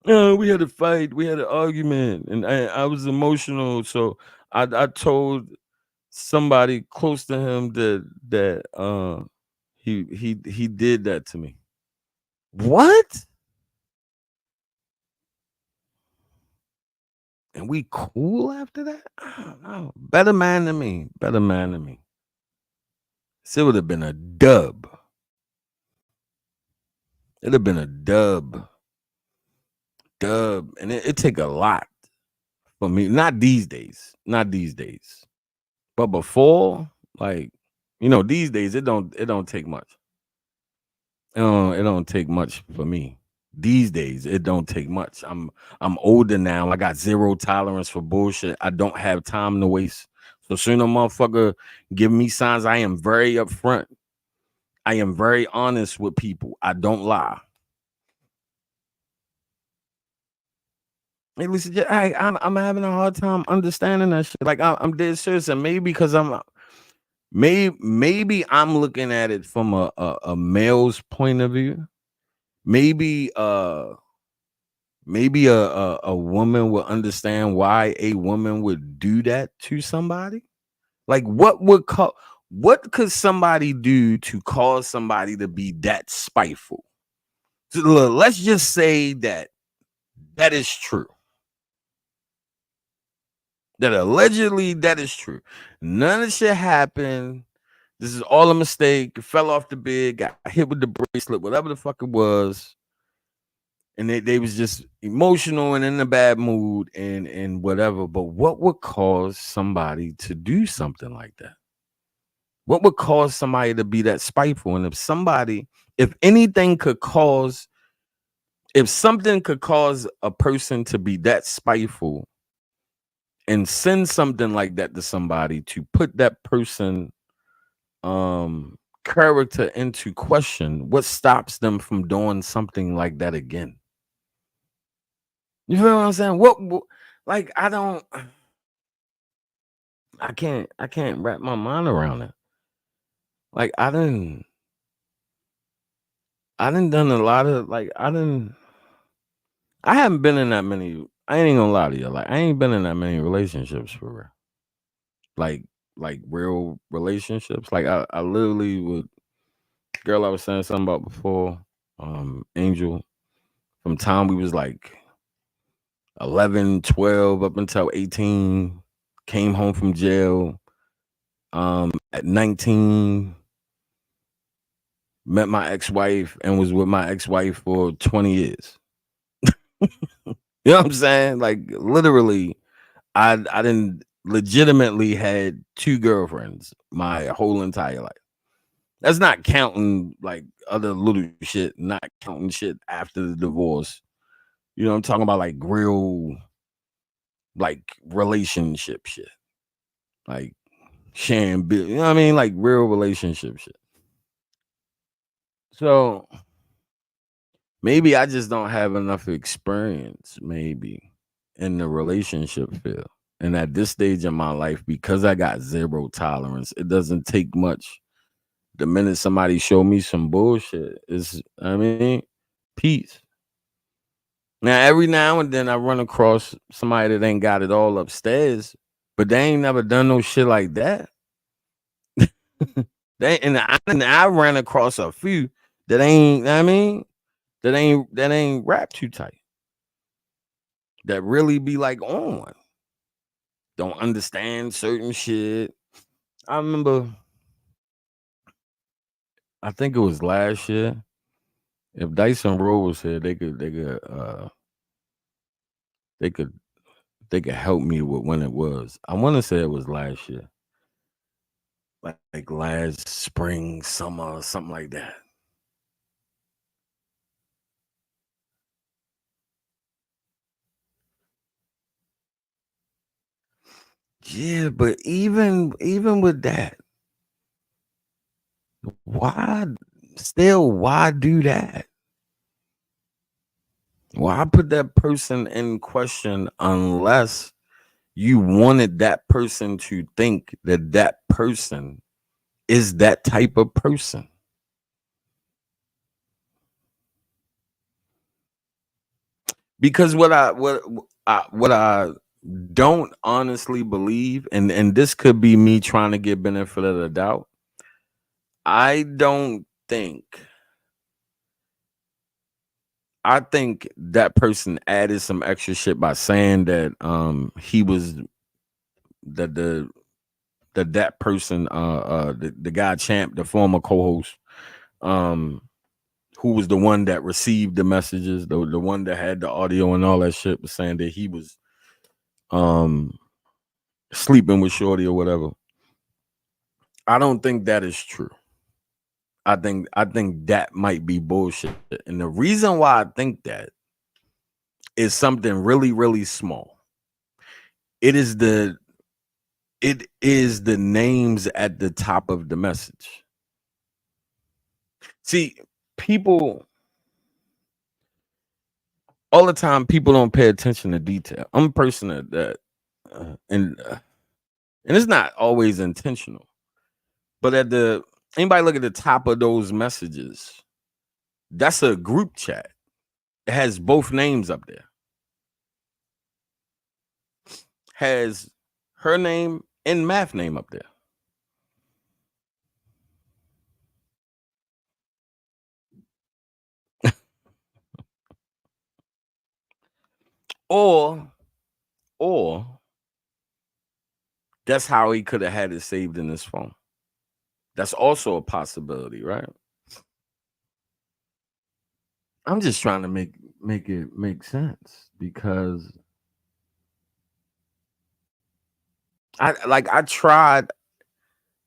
Speaker 1: We had a fight, we had an argument, and I was emotional, so I told somebody close to him that he did that to me. What? And we cool after that? I don't know. Better man than me. Better man than me. So it would have been a dub. It'd have been a dub. And it take a lot for me. Not these days. But before, like, these days it don't take much. It don't take much for me. These days it don't take much. I'm older now. I got zero tolerance for bullshit. I don't have time to waste. So soon a motherfucker give me signs, I am very upfront. I am very honest with people. I don't lie. Hey, listen, I'm having a hard time understanding that shit. Like I'm dead serious, and maybe because maybe I'm looking at it from a male's point of view. Maybe a woman will understand why a woman would do that to somebody. Like what could somebody do to cause somebody to be that spiteful? So, look, let's just say that that is true. That allegedly that is true. None of the shit happened. This is all a mistake. Fell off the bed, got hit with the bracelet, whatever the fuck it was. And they was just emotional and in a bad mood and whatever. But what would cause somebody to do something like that? What would cause somebody to be that spiteful? And if anything could cause, if something could cause a person to be that spiteful and send something like that to somebody to put that person character into question, what stops them from doing something like that again? You feel what I'm saying? What like I can't wrap my mind around it. Like done a lot of I haven't been in that many. I ain't gonna lie to you. Like I ain't been in that many relationships for real. Like real relationships. Like I literally would girl I was saying something about before, Angel, from time we was like 11, 12 up until 18, came home from jail. At 19, met my ex-wife and was with my ex-wife for 20 years. You know what I'm saying? Like literally, I didn't legitimately had 2 girlfriends my whole entire life. That's not counting like other little shit, not counting shit after the divorce. You know, I'm talking about like real like relationship shit. Like sharing bill, you know what I mean? Like real relationship shit. So maybe I just don't have enough experience, maybe, in the relationship field. And at this stage in my life, because I got zero tolerance, it doesn't take much. The minute somebody show me some bullshit, peace. Now, every now and then I run across somebody that ain't got it all upstairs, but they ain't never done no shit like that. I ran across a few that ain't, that ain't rap too tight. That really be like on. Don't understand certain shit. I remember, I think it was last year. If Dyson Rowe was here, they could help me with when it was. I want to say it was last year, like last spring, summer, something like that. Yeah, but even with that, why why do that? Why put that person in question unless you wanted that person to think that that person is that type of person? Because what I don't honestly believe, and this could be me trying to get benefit of the doubt. I don't think I think that person added some extra shit by saying that he was that that person the guy Champ, the former co-host, um who was the one that received the messages, the one that had the audio and all that shit, was saying that he was um sleeping with Shorty or whatever. I don't think that is true. I think that might be bullshit. And the reason why I think that is something really, really small. It is the names at the top of the message. See, people all the time, people don't pay attention to detail. I'm a person that and it's not always intentional. But anybody look at the top of those messages, that's a group chat. It has both names up there. Has her name and math name up there. Or that's how he could have had it saved in his phone. That's also a possibility, right? I'm just trying to make it make sense because I tried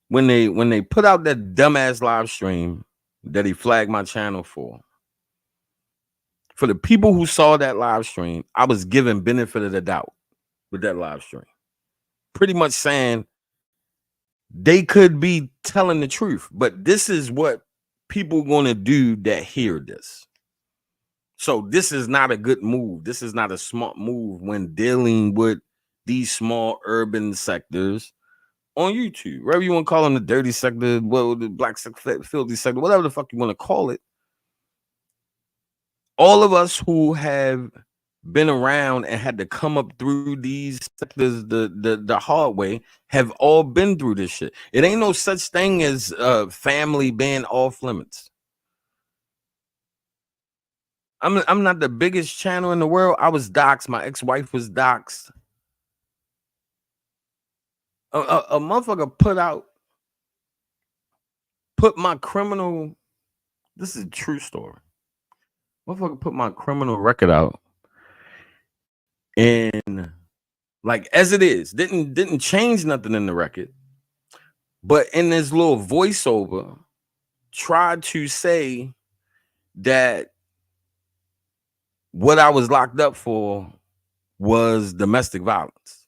Speaker 1: when they put out that dumbass live stream that he flagged my channel for. For the people who saw that live stream, I was given benefit of the doubt with that live stream. Pretty much saying they could be telling the truth, but this is what people going to do that hear this. So this is not a good move. This is not a smart move when dealing with these small urban sectors on YouTube. Whatever you want to call them, the dirty sector, well, the black sector, filthy sector, whatever the fuck you want to call it. All of us who have been around and had to come up through these sectors the hard way have all been through this shit. It ain't no such thing as family being off limits. I'm not the biggest channel in the world. I was doxxed. My ex-wife was doxxed. A motherfucker put my criminal. This is a true story. Motherfucker put my criminal record out, and like as it is, didn't change nothing in the record, but in this little voiceover, tried to say that what I was locked up for was domestic violence.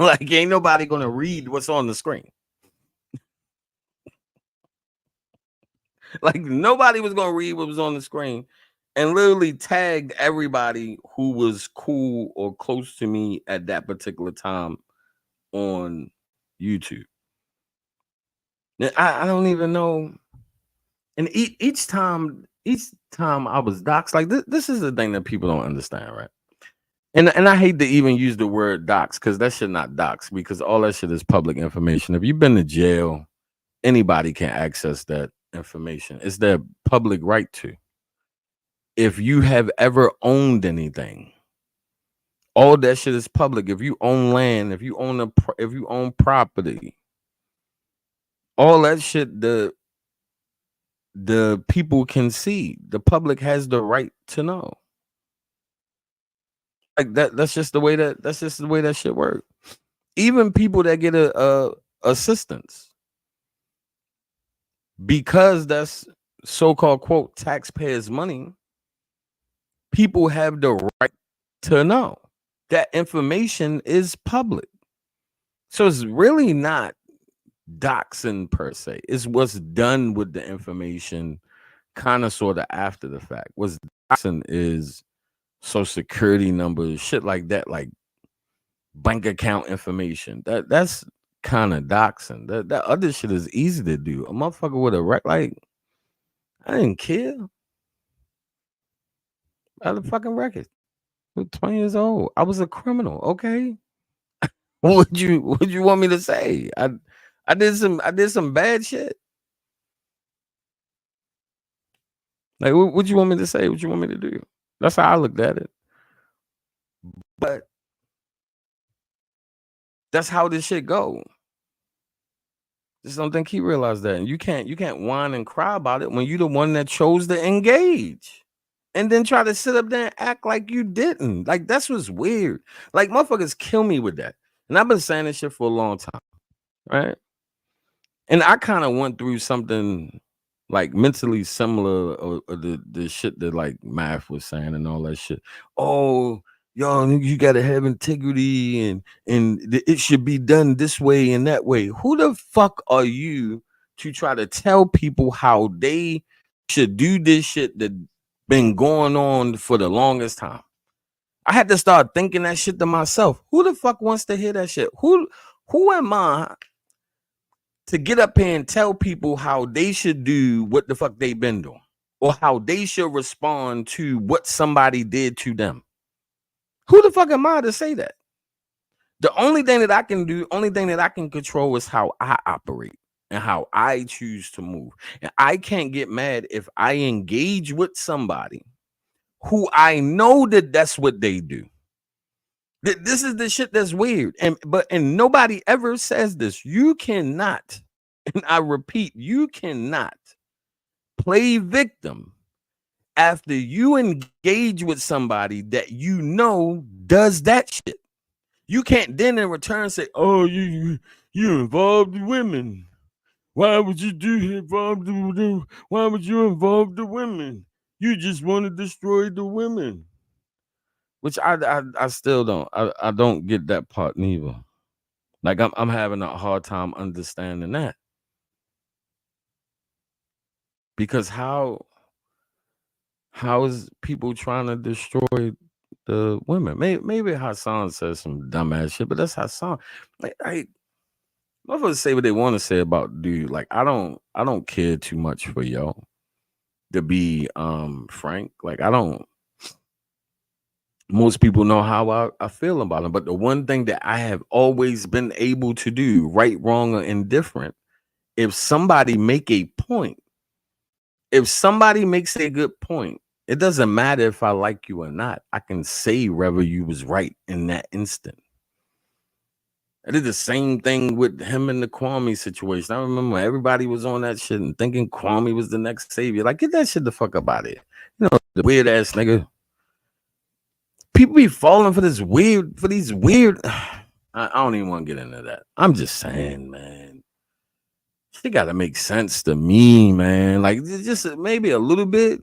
Speaker 1: Like ain't nobody gonna read what's on the screen. Like nobody was gonna read what was on the screen, and literally tagged everybody who was cool or close to me at that particular time on YouTube. Now, I don't even know. And each time I was doxxed, like this is the thing that people don't understand, right? And I hate to even use the word dox because that shit not dox because all that shit is public information. If you've been to jail, anybody can access that information. It's their public right to. If you have ever owned anything, all that shit is public. If you own land, if you own property, all that shit the people can see. The public has the right to know. Like that's just the way that shit works. Even people that get a assistance, because that's so-called quote taxpayers' money, people have the right to know. That information is public. So it's really not doxing per se. It's what's done with the information kind of sort of after the fact. What's doxing is social security numbers, shit like that, like bank account information. That's kind of doxing. That other shit is easy to do. A motherfucker with a wreck, like I didn't care. I had a fucking record. I was 20 years old. I was a criminal. Okay. What you want me to say? I did some bad shit. Like what you want me to say? What you want me to do? That's how I looked at it. But that's how this shit go. Just don't think he realized that. And you can't whine and cry about it when you the one that chose to engage. And then try to sit up there and act like you didn't. Like that's what's weird. Like motherfuckers kill me with that. And I've been saying this shit for a long time. Right. And I kind of went through something like mentally similar or the shit that like Math was saying and all that shit. Oh, y'all, you gotta have integrity and it should be done this way and that way. Who the fuck are you to try to tell people how they should do this shit that been going on for the longest time? I had to start thinking that shit to myself. Who the fuck wants to hear that shit? Who am I to get up here and tell people how they should do what the fuck they've been doing or how they should respond to what somebody did to them? Who the fuck am I to say that? The only thing that I can do, only thing that I can control is how I operate and how I choose to move. And I can't get mad if I engage with somebody who I know that that's what they do. This is the shit that's weird. And nobody ever says this. You cannot, and I repeat, you cannot play victim after you engage with somebody that you know does that shit. You can't then in return say, "Oh, you involved the women. Why would you involve the? Why would you involve the women? You just want to destroy the women." Which I still don't. I don't get that part neither. Like I'm having a hard time understanding that. Because how is people trying to destroy the women? Maybe Hassan says some dumbass shit, but that's Hassan. Like motherfuckers say what they want to say about dude. Like I don't care too much for y'all. To be frank, like I don't. Most people know how I feel about him, but the one thing that I have always been able to do, right, wrong, or indifferent, if somebody make a point, if somebody makes a good point, it doesn't matter if I like you or not. I can say whether you was right in that instant. I did the same thing with him in the Kwame situation. I remember everybody was on that shit and thinking Kwame was the next savior. Like, get that shit the fuck up out of here. You know, the weird ass nigga. People be falling for these weird. I don't even want to get into that. I'm just saying, man. She got to make sense to me, man. Like, just maybe a little bit.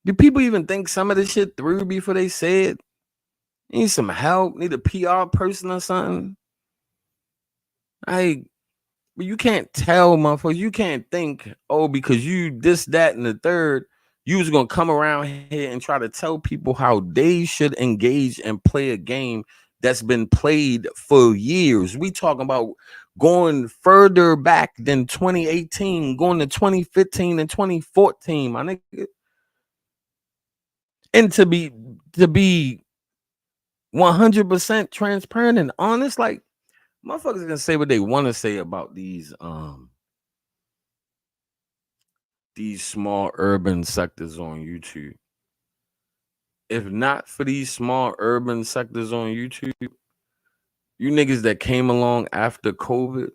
Speaker 1: Do people even think some of this shit through before they say it? Need some help? Need a PR person or something? But you can't tell motherfuckers. You can't think, oh, because you this, that, and the third, you was gonna come around here and try to tell people how they should engage and play a game that's been played for years. We talking about going further back than 2018, going to 2015 and 2014, my nigga. And to be 100% transparent and honest, like motherfuckers gonna say what they want to say about these small urban sectors on YouTube. If not for these small urban sectors on YouTube, you niggas that came along after COVID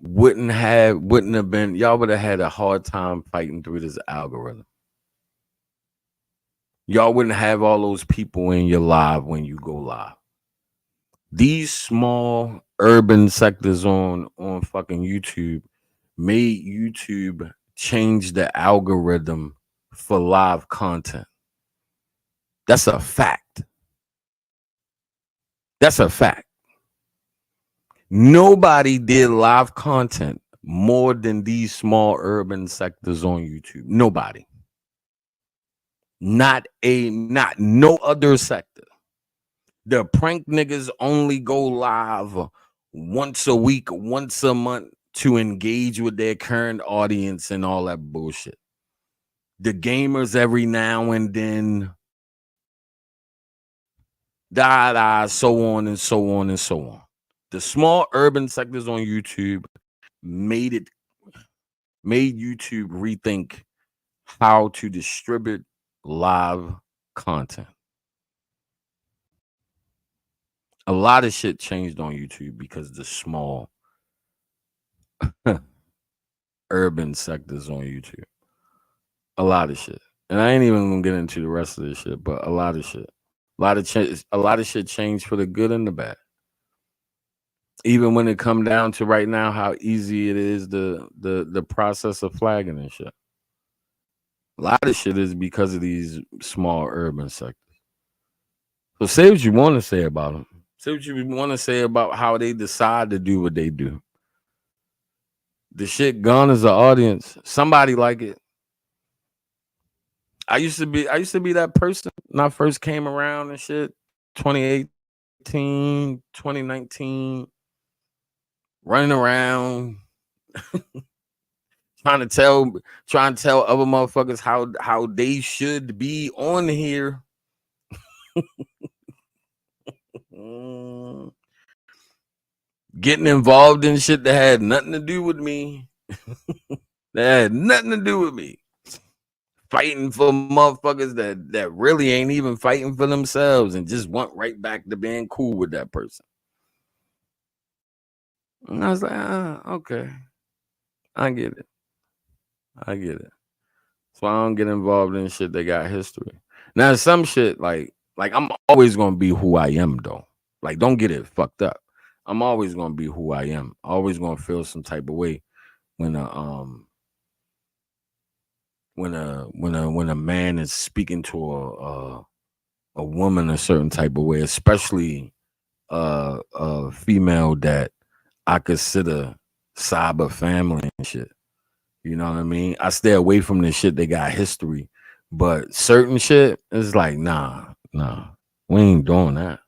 Speaker 1: wouldn't have been, y'all would have had a hard time fighting through this algorithm. Y'all wouldn't have all those people in your live when you go live. These small urban sectors on fucking YouTube made YouTube change the algorithm for live content. That's a fact. That's a fact. Nobody did live content more than these small urban sectors on YouTube. Nobody. Not no other sector. The prank niggas only go live once a week, once a month to engage with their current audience and all that bullshit. The gamers every now and then, so on and so on and so on. The small urban sectors on YouTube made YouTube rethink how to distribute live content. A lot of shit changed on YouTube because the small urban sectors on YouTube. A lot of shit. And I ain't even gonna get into the rest of this shit, but a lot of shit. A lot of shit changed for the good and the bad. Even when it come down to right now how easy it is the process of flagging and shit. A lot of shit is because of these small urban sectors. So say what you want to say about them. Say what you want to say about how they decide to do what they do. The shit gone as an audience. Somebody like it. I used to be that person when I first came around and shit. 2018, 2019, running around, trying to tell other motherfuckers how they should be on here. Getting involved in shit that had nothing to do with me. That had nothing to do with me. fighting for motherfuckers that really ain't even fighting for themselves and just want right back to being cool with that person. And I was like, okay, I get it. I get it. So I don't get involved in shit that got history. Now some shit like I'm always gonna be who I am though. Like don't get it fucked up. I'm always gonna be who I am. Always gonna feel some type of way when when a man is speaking to a woman a certain type of way, especially a female that I consider cyber family and shit. You know what I mean? I stay away from the shit that got history, but certain shit is like, nah, we ain't doing that.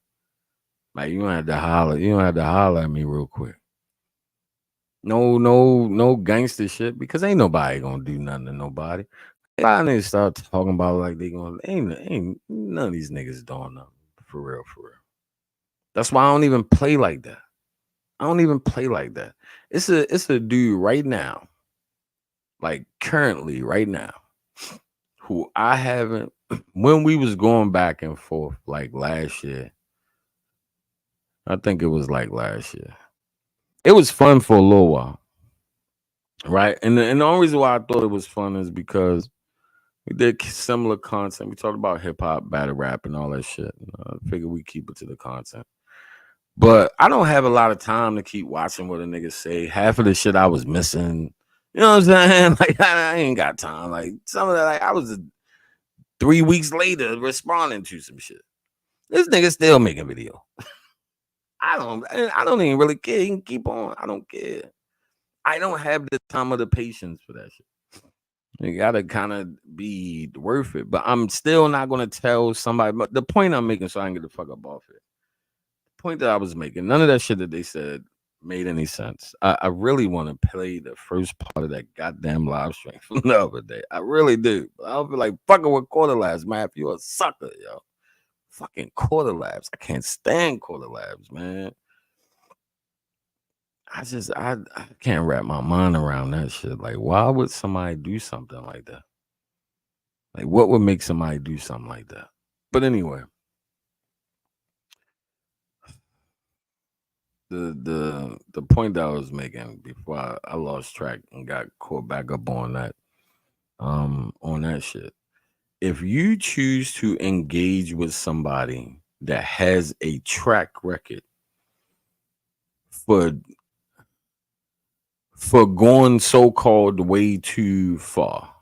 Speaker 1: Like you don't have to holler. You don't have to holler at me real quick. No gangster shit because ain't nobody gonna do nothing to nobody. A lot of niggas start talking about like they gonna ain't none of these niggas doing nothing for real, for real. That's why I don't even play like that. I don't even play like that. It's a dude right now, like currently right now, who I haven't when we was going back and forth like last year. I think it was like last year. It was fun for a little while, right? And the only reason why I thought it was fun is because we did similar content. We talked about hip hop, battle rap, and all that shit. I figured we keep it to the content. But I don't have a lot of time to keep watching what a nigga say. Half of the shit I was missing. You know what I'm saying? Like I ain't got time. Like some of that, like I was 3 weeks later responding to some shit. This nigga still making video. I don't even really care. He can keep on. I don't care. I don't have the time or the patience for that shit. You gotta kind of be worth it. But I'm still not gonna tell somebody. But the point I'm making, so I can get the fuck up off it. The point that I was making, none of that shit that they said made any sense. I really want to play the first part of that goddamn live stream from the other day. I really do. I don't feel like fucking with Quarter Labs, man. If you're a sucker, yo. Fucking Quarter Labs. I can't stand Quarter Labs, man. I can't wrap my mind around that shit. Like, why would somebody do something like that? Like, what would make somebody do something like that? But anyway, the point that I was making before I lost track and got caught back up on that shit. If you choose to engage with somebody that has a track record for going so-called way too far,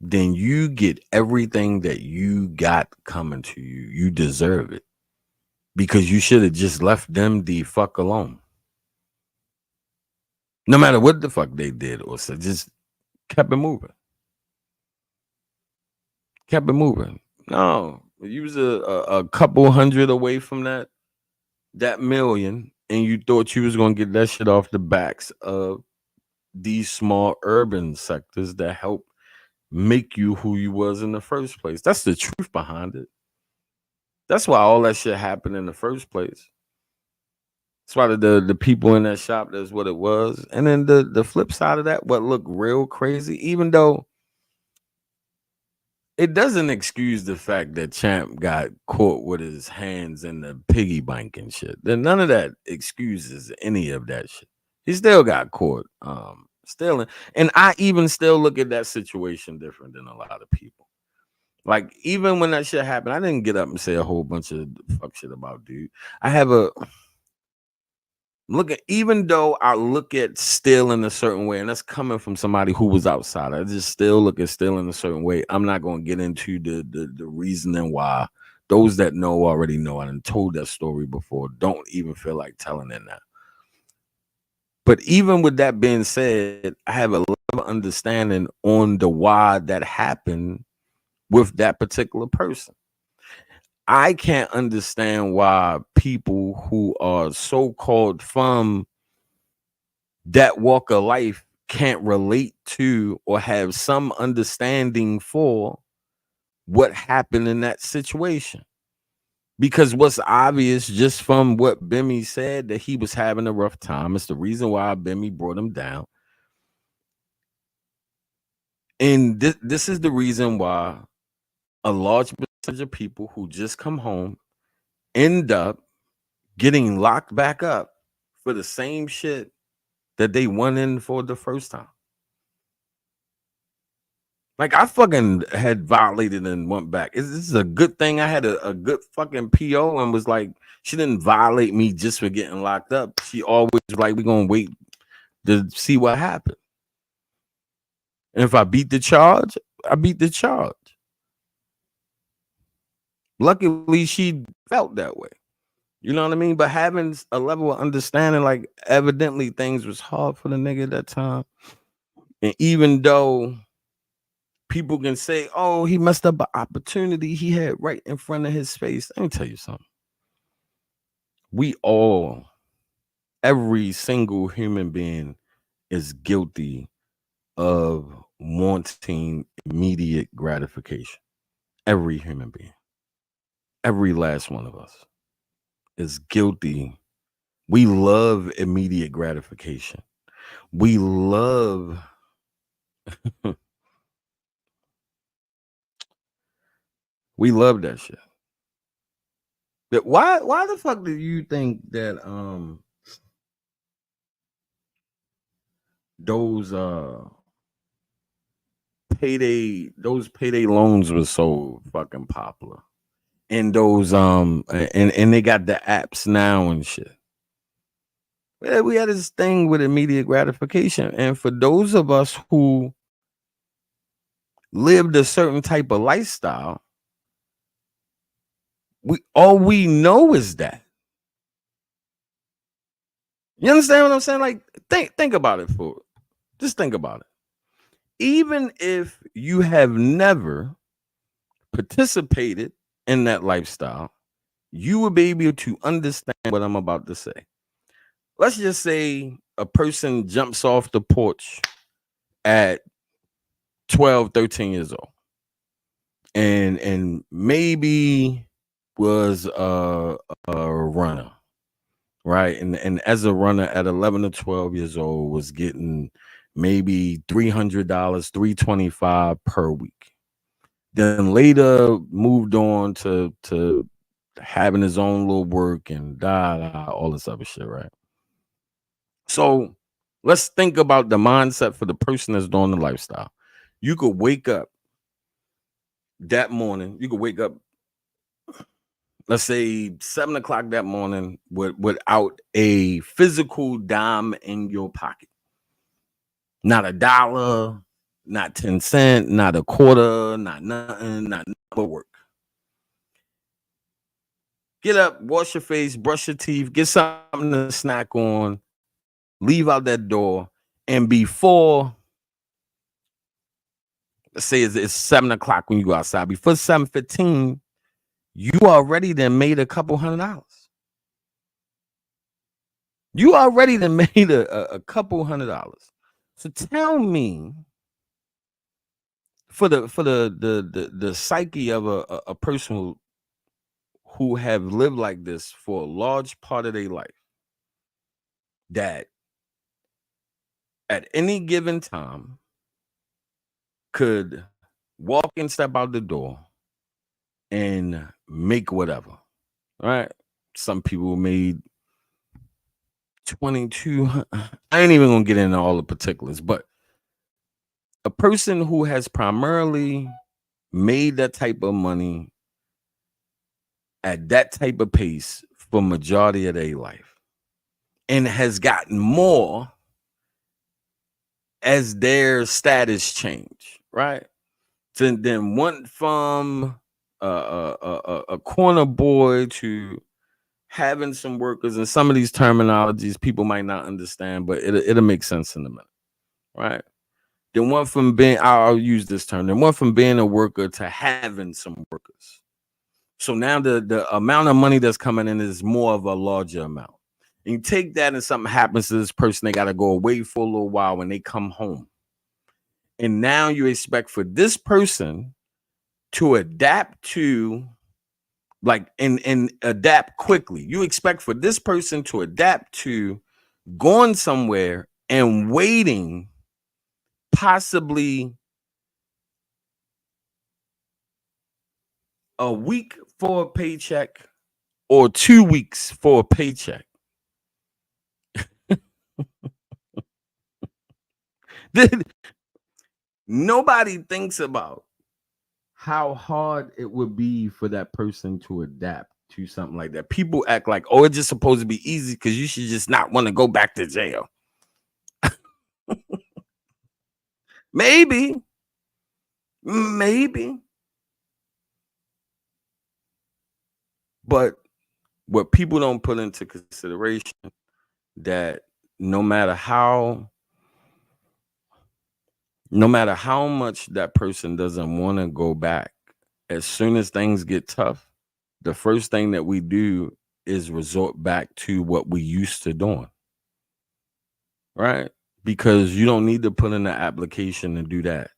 Speaker 1: then you get everything that you got coming to you. You deserve it. Because you should have just left them the fuck alone. No matter what the fuck they did or said, just kept it moving. Kept it moving. No, you was a couple hundred away from that million, and you thought you was gonna get that shit off the backs of these small urban sectors that help make you who you was in the first place. That's the truth behind it. That's why all that shit happened in the first place. That's why the people in that shop, that's what it was. And then the flip side of that, what looked real crazy, even though it doesn't excuse the fact that Champ got caught with his hands in the piggy bank and shit. Then none of that excuses any of that shit. He still got caught. Still, and I even still look at that situation different than a lot of people. Like even when that shit happened, I didn't get up and say a whole bunch of fuck shit about dude. I have a look at, even though I look at still in a certain way, and that's coming from somebody who was outside, I just still look at still in a certain way. I'm not going to get into the reasoning why. Those that know already know. I done told that story before. Don't even feel like telling it now. But even with that being said, I have a lot of understanding on the why that happened with that particular person. I can't understand why people who are so-called from that walk of life can't relate to or have some understanding for what happened in that situation. Because what's obvious just from what Bimmy said, that he was having a rough time. It's the reason why Bimmy brought him down. And this is the reason why a large percentage of people who just come home end up getting locked back up for the same shit that they went in for the first time. Like, I fucking had violated and went back. This is a good thing I had a good fucking PO and was like, she didn't violate me just for getting locked up. She always was like, we're gonna wait to see what happened. And if I beat the charge, I beat the charge. Luckily, she felt that way. You know what I mean? But having a level of understanding, like, evidently things was hard for the nigga at that time. And even though people can say, oh, he messed up an opportunity he had right in front of his face. Let me tell you something. We all, every single human being is guilty of wanting immediate gratification. Every human being, every last one of us is guilty. We love immediate gratification. We love we love that shit. But why the fuck do you think that those payday loans was so fucking popular? And those and they got the apps now and shit. We had this thing with immediate gratification. And for those of us who lived a certain type of lifestyle, all we know is that. You understand what I'm saying? Like, think about it just think about it. Even if you have never participated in that lifestyle, you will be able to understand what I'm about to say. Let's just say a person jumps off the porch at 12, 13 years old and maybe was a runner, right? And as a runner at 11 or 12 years old was getting maybe $300, $325 per week. Then later moved on to having his own little work and all this other shit, right? So let's think about the mindset for the person that's doing the lifestyle. You could wake up that morning. You could wake up, let's say 7 o'clock that morning, without a physical dime in your pocket. Not a dollar, not 10 cents, not a quarter, not nothing, not but work. Get up, wash your face, brush your teeth, get something to snack on, leave out that door, and before, let's say it's 7 o'clock when you go outside, before 7:15, you already then made a couple $100. You already then made a couple $100. So tell me, for the psyche of a person who have lived like this for a large part of their life, that at any given time could walk and step out the door and make whatever, right? Some people made 22. I ain't even gonna get into all the particulars, but a person who has primarily made that type of money at that type of pace for majority of their life and has gotten more as their status change, right? So then went from a corner boy to having some workers, and some of these terminologies people might not understand, but it'll make sense in a minute, right? Then went from being, I'll use this term, then went from being a worker to having some workers. So now the amount of money that's coming in is more of a larger amount. And you take that and something happens to this person, they got to go away for a little while when they come home. And now you expect for this person to adapt to, like, and adapt quickly. You expect for this person to adapt to going somewhere and waiting possibly a week for a paycheck or 2 weeks for a paycheck. Nobody thinks about how hard it would be for that person to adapt to something like that. People act like, oh, it's just supposed to be easy because you should just not want to go back to jail. Maybe. But what people don't put into consideration, that no matter how much that person doesn't want to go back, as soon as things get tough, the first thing that we do is resort back to what we used to doing. Right? Because you don't need to put in the application to do that.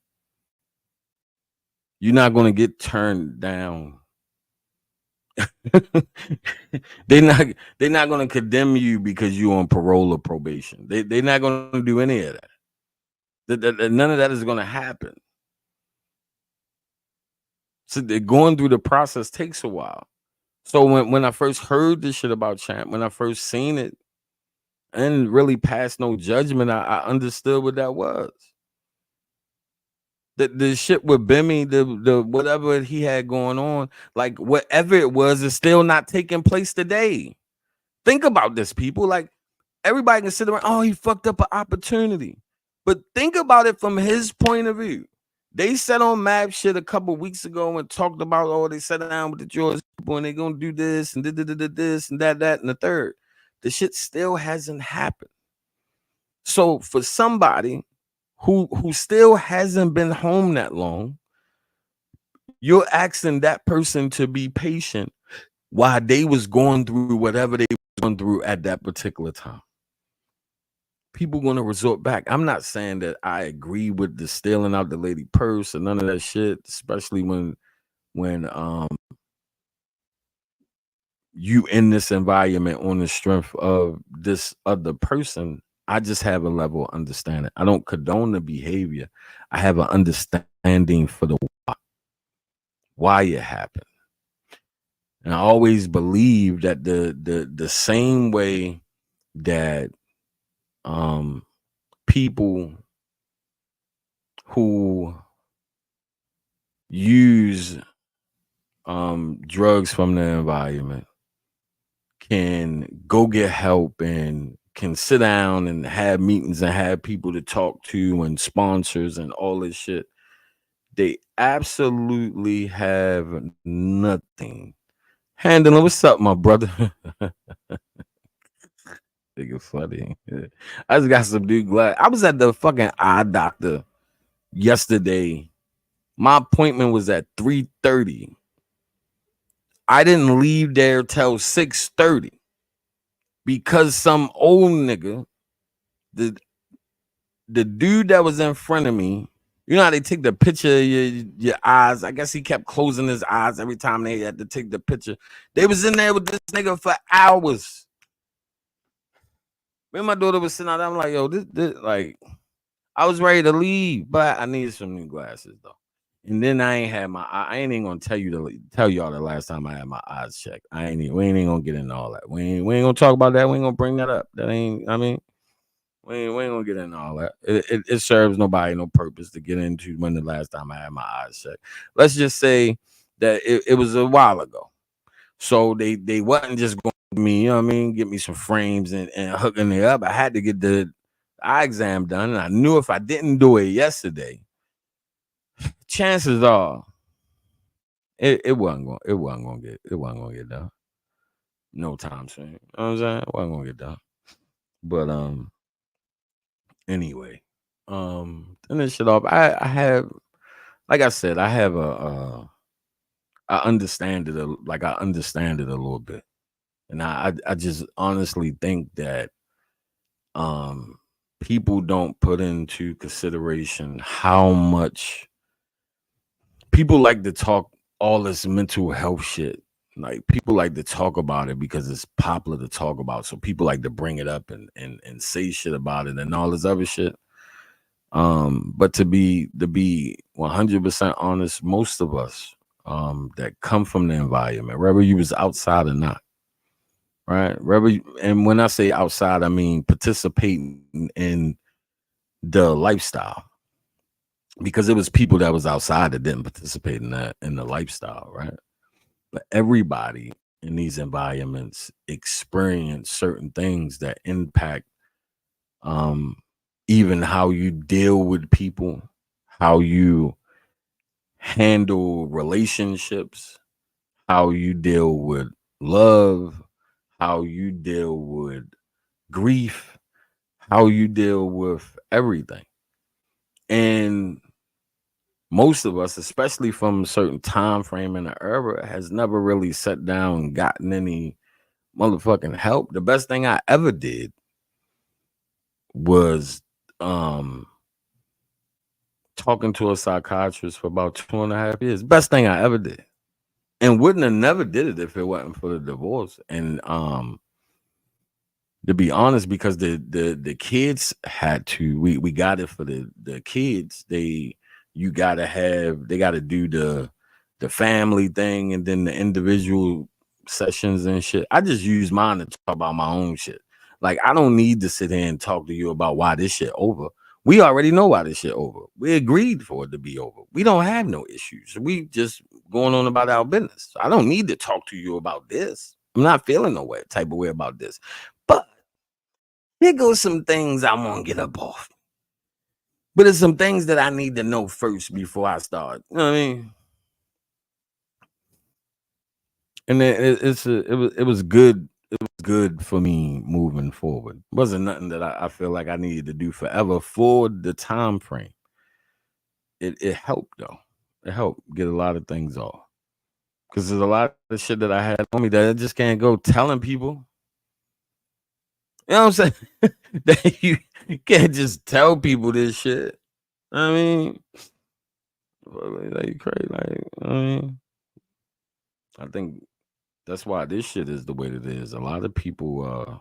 Speaker 1: You're not going to get turned down. they're not going to condemn you because you're on parole or probation. They're not going to do any of that. None of that is going to happen. So going through the process takes a while. So when I first heard this shit about Champ, when I first seen it, I didn't really pass no judgment. I understood what that was. The shit with Bimmy, the whatever he had going on, like whatever it was, is still not taking place today. Think about this, people. Like, everybody can sit around, oh, he fucked up an opportunity. But think about it from his point of view. They said on Map shit a couple weeks ago and talked about, oh, they sat down with the George people and they're gonna do this and this and that and the third. The shit still hasn't happened. So for somebody who still hasn't been home that long, you're asking that person to be patient while they was going through whatever they was going through at that particular time. People going to resort back. I'm not saying that I agree with the stealing out the lady purse and none of that shit, especially when you in this environment on the strength of this other person. I just have a level of understanding. I don't condone the behavior. I have an understanding for the why it happened. And I always believe that the same way that people who use drugs from the environment can go get help and can sit down and have meetings and have people to talk to and sponsors and all this shit, they absolutely have nothing. Handling, what's up, my brother? Nigga funny. I just got some new glass. I was at the fucking eye doctor yesterday. My appointment was at 3:30. I didn't leave there till 6:30 because some old nigga, the dude that was in front of me, you know how they take the picture of your eyes? I guess he kept closing his eyes every time they had to take the picture. They was in there with this nigga for hours. When my daughter was sitting out there, I'm like, yo, this like, I was ready to leave, but I needed some new glasses though. And then I ain't even gonna tell y'all the last time I had my eyes checked. We ain't even gonna get into all that. We ain't gonna talk about that. We ain't gonna bring that up. That ain't, I mean, we ain't gonna get into all that. It serves nobody no purpose to get into when the last time I had my eyes checked. Let's just say that it was a while ago. So they wasn't just going to me, you know what I mean, get me some frames and hooking it up. I had to get the eye exam done, and I knew if I didn't do it yesterday, chances are it wasn't gonna get done. No time soon. You know what I'm saying? It wasn't gonna get done. But anyway, and this shit off. I have, like I said, I have I understand it a little bit. And I just honestly think that people don't put into consideration how much people like to talk all this mental health shit. Like, people like to talk about it because it's popular to talk about. So people like to bring it up and say shit about it and all this other shit. But to be 100% honest, most of us that come from the environment, whether you was outside or not, right? And when I say outside, I mean participating in the lifestyle, because it was people that was outside that didn't participate in the lifestyle, right? But everybody in these environments experience certain things that impact um even how you deal with people, how you handle relationships, how you deal with love, how you deal with grief, how you deal with everything. And most of us, especially from a certain time frame in the era, has never really sat down and gotten any motherfucking help. The best thing I ever did was um talking to a psychiatrist for about 2.5 years. Best thing I ever did. And wouldn't have never did it if it wasn't for the divorce. And to be honest, because the kids had to, we got it for the kids. They gotta do the family thing and then the individual sessions and shit. I just use mine to talk about my own shit. Like, I don't need to sit here and talk to you about why this shit over. We already know why this shit over. We agreed for it to be over. We don't have no issues. We just going on about our business. I don't need to talk to you about this. I'm not feeling no way type of way about this. But here goes some things I want to get up off. But it's some things that I need to know first before I start. You know what I mean? And then it was good. It was good for me moving forward. It wasn't nothing that I feel like I needed to do forever for the time frame. It helped though. It helped get a lot of things off. Because there's a lot of shit that I had on me that I just can't go telling people. You know what I'm saying? That you can't just tell people this shit. I mean, like crazy. Like, I mean, I think that's why this shit is the way that it is. A lot of people,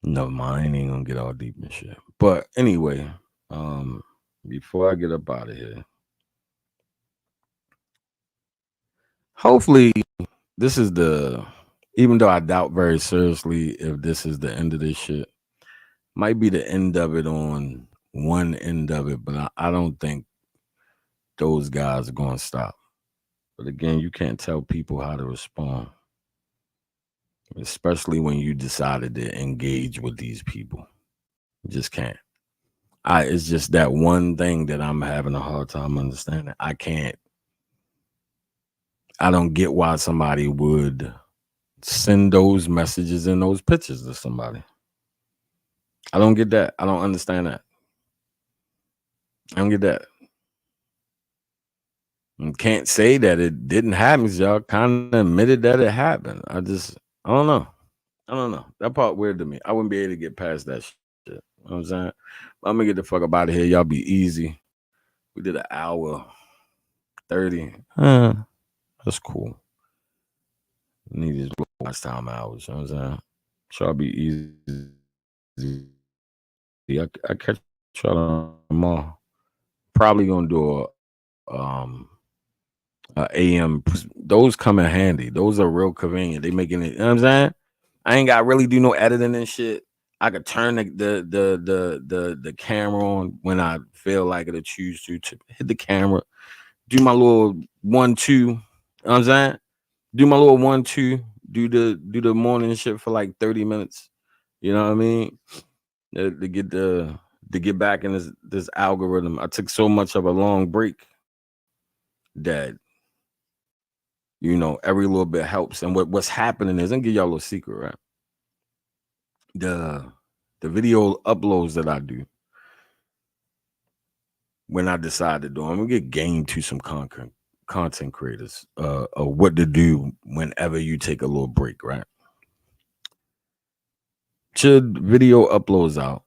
Speaker 1: never mind, ain't gonna get all deep and shit. But anyway, before I get up out of here, hopefully this is even though I doubt very seriously if this is the end of this shit, might be the end of it on one end of it, but I don't think those guys are gonna stop. But again, you can't tell people how to respond, especially when you decided to engage with these people. You just can't. It's just that one thing that I'm having a hard time understanding. I don't get why somebody would send those messages and those pictures to somebody. I don't get that. I don't understand that. I don't get that. And can't say that it didn't happen. Y'all kind of admitted that it happened. I don't know. I don't know. That part weird to me. I wouldn't be able to get past that shit. You know what I'm saying? I'm gonna get the fuck up out of here. Y'all be easy. We did an hour 30. That's cool. Need these watch time hours. You know what I'm saying? Y'all be easy. I catch y'all tomorrow. Probably gonna do a AM. Those come in handy. Those are real convenient. They making it. You know what I'm saying? I ain't got really do no editing and shit. I could turn the camera on when I feel like it or choose to hit the camera, do my little 1-2. You know what I'm saying? Do my little 1-2, do the morning shit for like 30 minutes. You know what I mean? To get back in this algorithm. I took so much of a long break that every little bit helps. And what's happening is, I'm gonna give y'all a little secret, right? The video uploads that I do, when I decide to do, I'm gonna get game to some content creators of what to do whenever you take a little break, right? Should video uploads out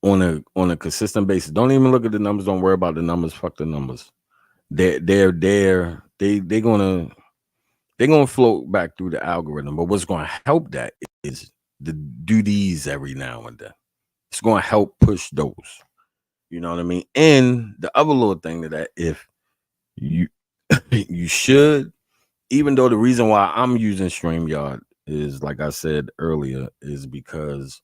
Speaker 1: on a consistent basis. Don't even look at the numbers. Don't worry about the numbers. Fuck the numbers. They're gonna float back through the algorithm. But what's gonna help that is to do these every now and then. It's gonna help push those. You know what I mean? And the other little thing that if You you should, even though the reason why I'm using StreamYard is, like I said earlier, is because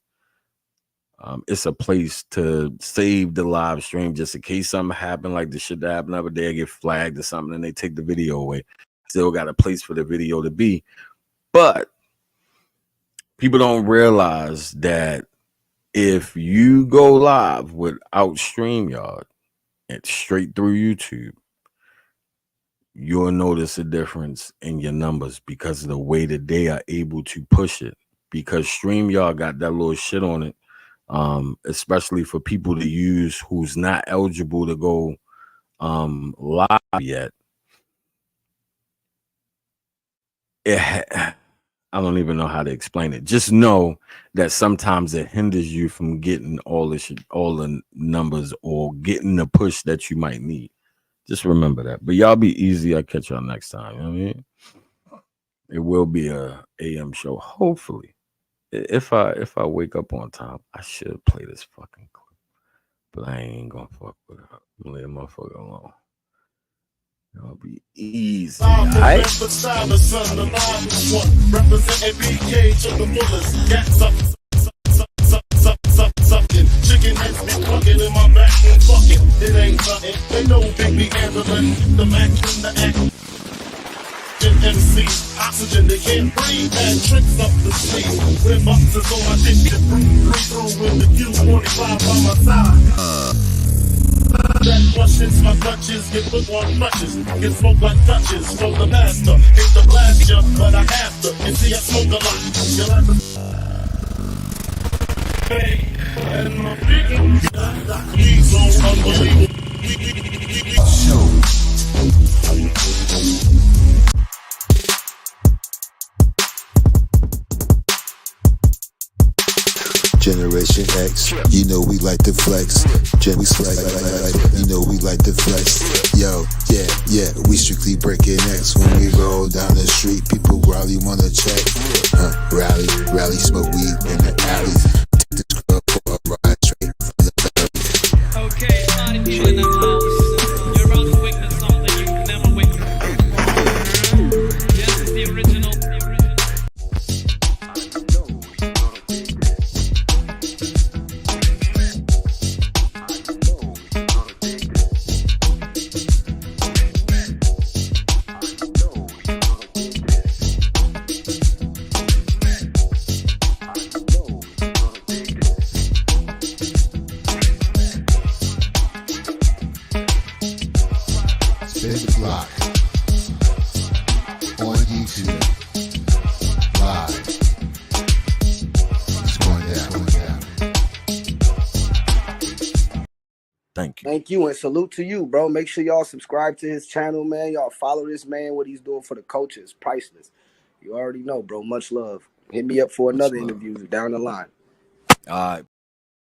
Speaker 1: it's a place to save the live stream just in case something happened, like the shit that happened the other day, I get flagged or something, and they take the video away. Still got a place for the video to be. But people don't realize that if you go live without StreamYard and straight through YouTube, you'll notice a difference in your numbers because of the way that they are able to push it. Because StreamYard got that little shit on it, especially for people to use who's not eligible to go live yet. I don't even know how to explain it. Just know that sometimes it hinders you from getting all the numbers or getting the push that you might need. Just remember that. But y'all be easy. I'll catch y'all next time. You know what I mean? It will be a AM show. Hopefully. If I wake up on time, I should play this fucking clip. But I ain't gonna fuck with it. I'm gonna leave the motherfucker alone. Y'all be easy. Alright? Representing BK to the fullest. Gas up. Chicken heads be fucking in my back and fucking. It ain't nothing. They know Big B handling the Mac in the act. MC, oxygen they can't breathe, and tricks up the sleeve. With boxes on my dick, get free through with the Q45 by my side. That questions my clutches, get put on crutches, get smoked like Dutches from the master. Hate to blast ya, but I have to. You see, I smoke a lot. You'll have to. Hey, and my big he's so unbelievable.
Speaker 2: Generation X, you know we like to flex. You know we like to flex. Yo, yeah, we strictly breaking X. When we roll down the street, people rally wanna check. Rally, smoke weed in the alleys. Take this girl for a ride straight from the belly.
Speaker 3: Okay, party people in the house. You're about to witness something you can never witness. Yes, it's the original.
Speaker 2: Block on YouTube live. It's going down.
Speaker 1: Thank you,
Speaker 4: and salute to you, bro. Make sure y'all subscribe to his channel, man. Y'all follow this man. What he's doing for the coaches, priceless. You already know, bro. Much love. Hit me up for another interview down the line.
Speaker 1: All right.